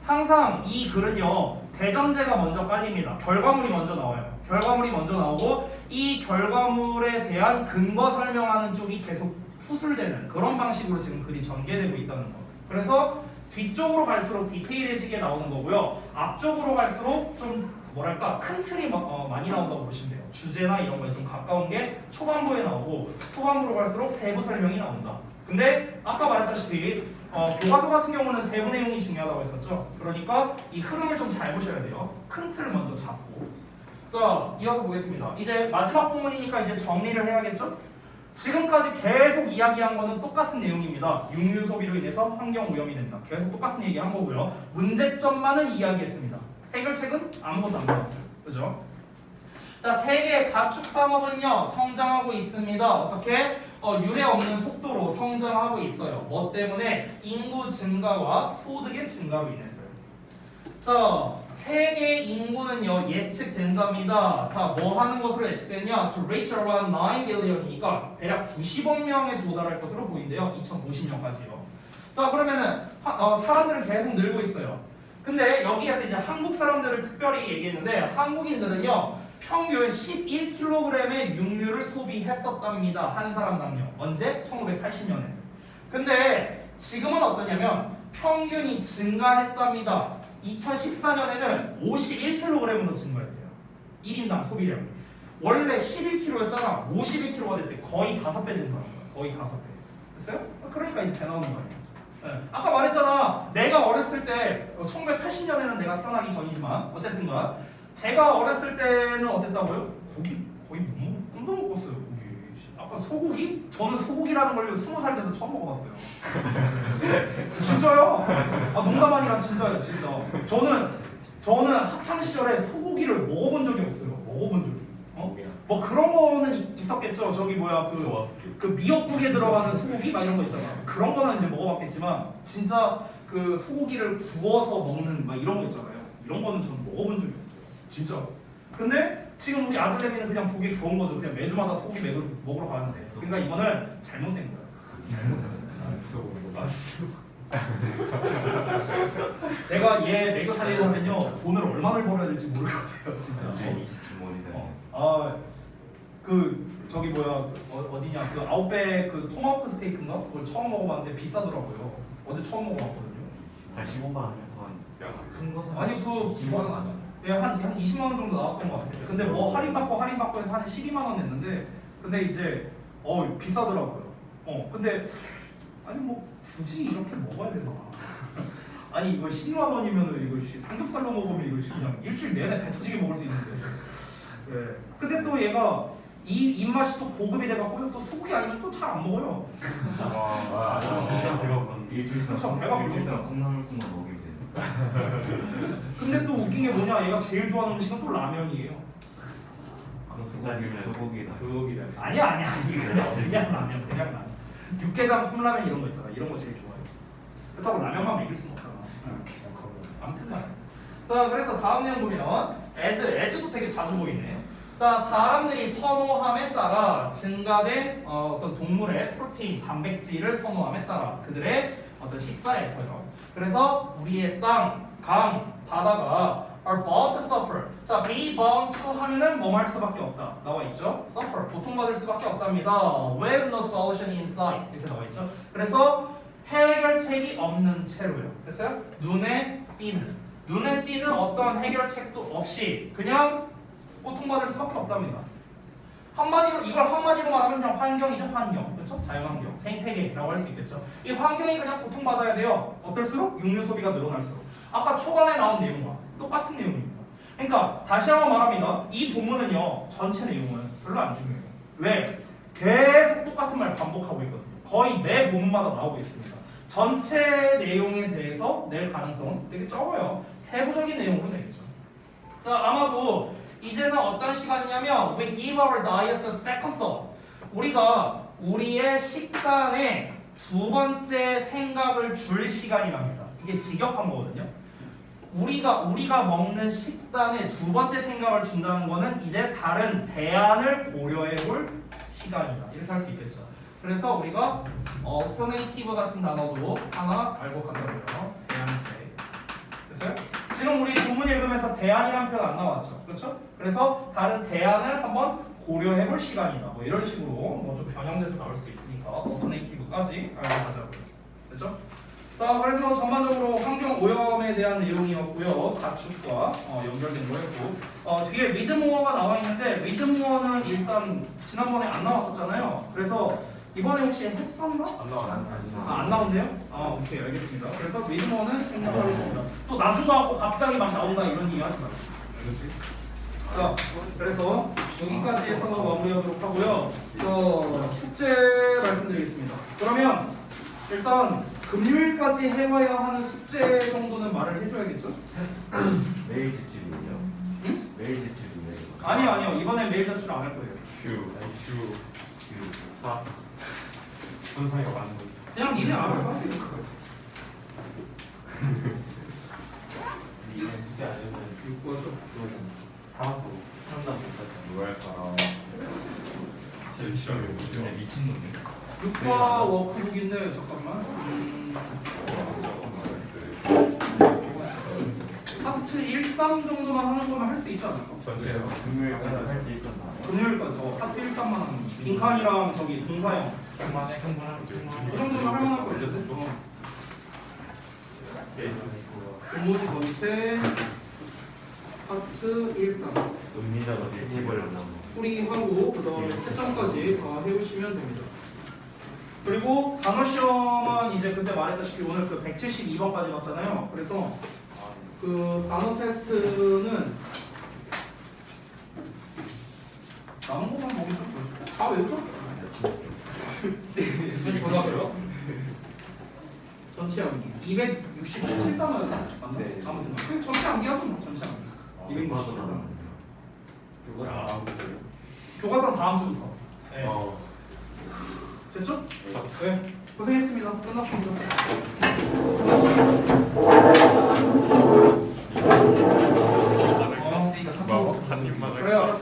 항상 이 글은요, 대전제가 먼저 깔립니다. 결과물이 먼저 나와요. 결과물이 먼저 나오고, 이 결과물에 대한 근거 설명하는 쪽이 계속 후술되는 그런 방식으로 지금 글이 전개되고 있다는 거. 그래서 뒤쪽으로 갈수록 디테일해지게 나오는 거고요. 앞쪽으로 갈수록 좀 뭐랄까 큰 틀이 많이 나온다고 보시면 돼요. 주제나 이런 거에 좀 가까운 게 초반부에 나오고, 후반부로 갈수록 세부 설명이 나온다. 근데 아까 말했다시피 교과서 같은 경우는 세부 내용이 중요하다고 했었죠. 그러니까 이 흐름을 좀 잘 보셔야 돼요. 큰 틀을 먼저 잡고. 자, 이어서 보겠습니다. 이제 마지막 부분이니까 이제 정리를 해야겠죠? 지금까지 계속 이야기한 거는 똑같은 내용입니다. 육류 소비로 인해서 환경 오염이 된다. 계속 똑같은 얘기 한 거고요. 문제점만을 이야기했습니다. 해결책은 아무것도 안 나왔어요. 그죠? 자, 세계 가축 산업은요 성장하고 있습니다. 어떻게? 유례 없는 속도로 성장하고 있어요. 뭐 때문에? 인구 증가와 소득의 증가로 인해서요. 자, 세계 인구는요 예측된답니다. 자, 뭐 하는 것으로 예측되냐? To reach around 9 billion이니까 대략 90억 명에 도달할 것으로 보인대요. 2050년까지요. 자, 그러면은 사람들은 계속 늘고 있어요. 근데 여기에서 이제 한국 사람들을 특별히 얘기했는데, 한국인들은요 평균 11kg의 육류를 소비했었답니다. 한 사람당요. 언제? 1980년에. 근데 지금은 어떠냐면 평균이 증가했답니다. 2014년에는 51kg으로 증가했대요. 1인당 소비량이. 원래 11kg였잖아. 51kg가 됐대. 거의 5배 증가한 거야. 거의 5배. 됐어요? 그러니까 이제 배 나오는 거예요. 네. 아까 말했잖아. 내가 어렸을 때 1980년에는 내가 태어나기 전이지만 어쨌든가 제가 어렸을 때는 어땠다고요? 고기 거의 못 먹, 꿈도 못 꿨어요. 고기. 아까 소고기? 저는 소고기라는 걸 20살 돼서 처음 먹어봤어요. 진짜요? 아, 농담 아니라 진짜요, 진짜. 저는 학창 시절에 소고기를 먹어본 적이 없어요. 먹어본 적이. 뭐 그런 거는 있었겠죠. 저기 뭐야 그 미역국에 들어가는 소고기 막 이런 거 있잖아. 그런 거는 이제 먹어봤겠지만 진짜 그 소고기를 구워서 먹는 막 이런 거 있잖아요. 이런 거는 저는 먹어본 적이 없어요. 진짜. 근데 지금 우리 아들내미는 그냥 보기 겨운 거죠. 그냥 매주마다 소고기 먹으러 가는데. 그러니까 이거는 잘못된 거야. 내가 얘 먹여 살리려면요 돈을 얼마나 벌어야 될지 모를 것 같아요. 진짜. 그 저기 뭐야 어디냐 그 아웃백 그 토마호크 스테이크인가? 그걸 처음 먹어봤는데 비싸더라고요. 어제 처음 먹어봤거든요. 한 15만 원. 큰 것은 아니 그 10만 원 아니야? 예, 한 20만 원 정도 나왔던 것 같아요. 근데 뭐 할인받고 해서 한 12만 원 냈는데 근데 이제 비싸더라고요. 근데 아니 뭐 굳이 이렇게 먹어야 되나? 아니 이거 12만 원이면은 이거 삼겹살로 먹으면 이거 그냥 일주일 내내 배 터지게 먹을 수 있는데. 네. 근데 또 얘가 이 입맛이 또 고급이 돼갖고 또 소고기 아니면 또 잘 안 먹어요. 진짜 배가 부른데 일주일 그쵸, 배가 부르겠어요. 콩나물국만 먹이면 되는. 근데 또 웃긴 게 뭐냐? 얘가 제일 좋아하는 음식은 또 라면이에요. 소고기다. 아니야 그냥 라면. 육개장 컵라면 이런 거 있잖아. 이런 거 제일 좋아해. 그렇다고 라면만 먹일 수는 없잖아. 아무튼 간에. 자, 그래서 다음 내용 보면 애즈도 되게 자주 보이네. 자, 사람들이 선호함에 따라 증가된 어떤 동물의 프로테인, 단백질을 선호함에 따라 그들의 어떤 식사에서요. 그래서 우리의 땅, 강, 바다가 are bound to suffer. 자, be bound to 하면은 뭐 할 수밖에 없다. 나와 있죠? suffer, 고통받을 수밖에 없답니다. with no solution in sight. 이렇게 나와 있죠? 그래서 해결책이 없는 채로요. 됐어요? 눈에 띄는 어떤 해결책도 없이 그냥 고통받을 수밖에 없답니다. 이걸 한마디로 말하면 그냥 환경이죠, 환경. 그렇죠? 자연환경, 생태계라고 할 수 있겠죠. 이 환경이 그냥 고통받아야 돼요. 어떨수록 육류 소비가 늘어날수록. 아까 초반에 나온 내용과 똑같은 내용입니다. 그러니까 다시 한번 말합니다. 이 본문은요, 전체 내용은 별로 안 중요해요. 왜? 계속 똑같은 말 반복하고 있거든요. 거의 매 본문마다 나오고 있습니다. 전체 내용에 대해서 낼 가능성은 되게 적어요. 세부적인 내용으로 내겠죠. 자, 아마도 이제는 어떤 시간이냐면 we give our diets a second thought. 우리가 우리의 식단에 두 번째 생각을 줄 시간이랍니다. 이게 직역한 거거든요. 우리가 먹는 식단에 두 번째 생각을 준다는 거는 이제 다른 대안을 고려해 볼 시간이다. 이렇게 할 수 있겠죠. 그래서 우리가 alternative 같은 단어도 하나 알고 간다고요. 대안책. 됐어요? 지금 우리 본문 읽으면서 대안이라는 표현 안 나왔죠. 그렇죠? 그래서 다른 대안을 한번 고려해 볼 시간이다. 뭐 이런 식으로 뭐 좀 변형돼서 나올 수도 있으니까 alternative까지 알고 가자고요. 됐죠? 자, 그래서 전반적으로 환경 오염에 대한 내용이었고요. 가축과 연결된 거였고 뒤에 리드모어가 나와 있는데 리드모어는 일단 지난번에 안 나왔었잖아요. 그래서 이번에 혹시 했었나? 안 나와. 안 나온대요? 오케이, 알겠습니다. 그래서 리드모어는 생략하겠습니다. 또 나중 가고 갑자기 막 나온다 이런 얘기 하지 말고. 자, 그래서 여기까지 해서 마무리하도록 하고요. 숙제 말씀드리겠습니다. 그러면 일단 금요일까지 해와야 하는 숙제 정도는 말을 해줘야겠죠? 메일 제출이요? 응? 메일 제출이요? 아니요. 이번엔 메일 제출 안 할 거예요. 현상이가 많은 거. 그냥 니네 알아서 하세요. 이번에 숙제 안 해보면 사와서 상담 못하잖아. 뭐할 사람. 진짜 시험이 무슨 미친놈이야. 육과 워크북인데 잠깐만. 파트 1, 3 정도만 하는 거면 할 수 있지 않을까? 전체요. 금요일까지 할 수 있었나? 금요일까지 파트 1, 3만 하는 거. 빈칸이랑 저기 동사형. 충분해. 이 정도면 할 만할 거 이제 본문 전체 파트 1, 3 은미자가 일집을 풀이하고 그 다음에 채점까지 다 해오시면 됩니다. 그리고 단어 시험은 이제 그때 말했다시피 오늘 그 172번까지 봤잖아요. 그래서 그 단어 테스트는 남은 것만 보기 좀 그렇죠. 다 외우죠? 전화요? 전체 암기 267단어였나? 맞나? 네. 아무튼 그 전체 암기하죠 뭐 전체 암기 267단. 교과서는 다음 주부터. 네. 됐죠? 네. 고생했습니다. 끝났습니다. 한 입만 그래요.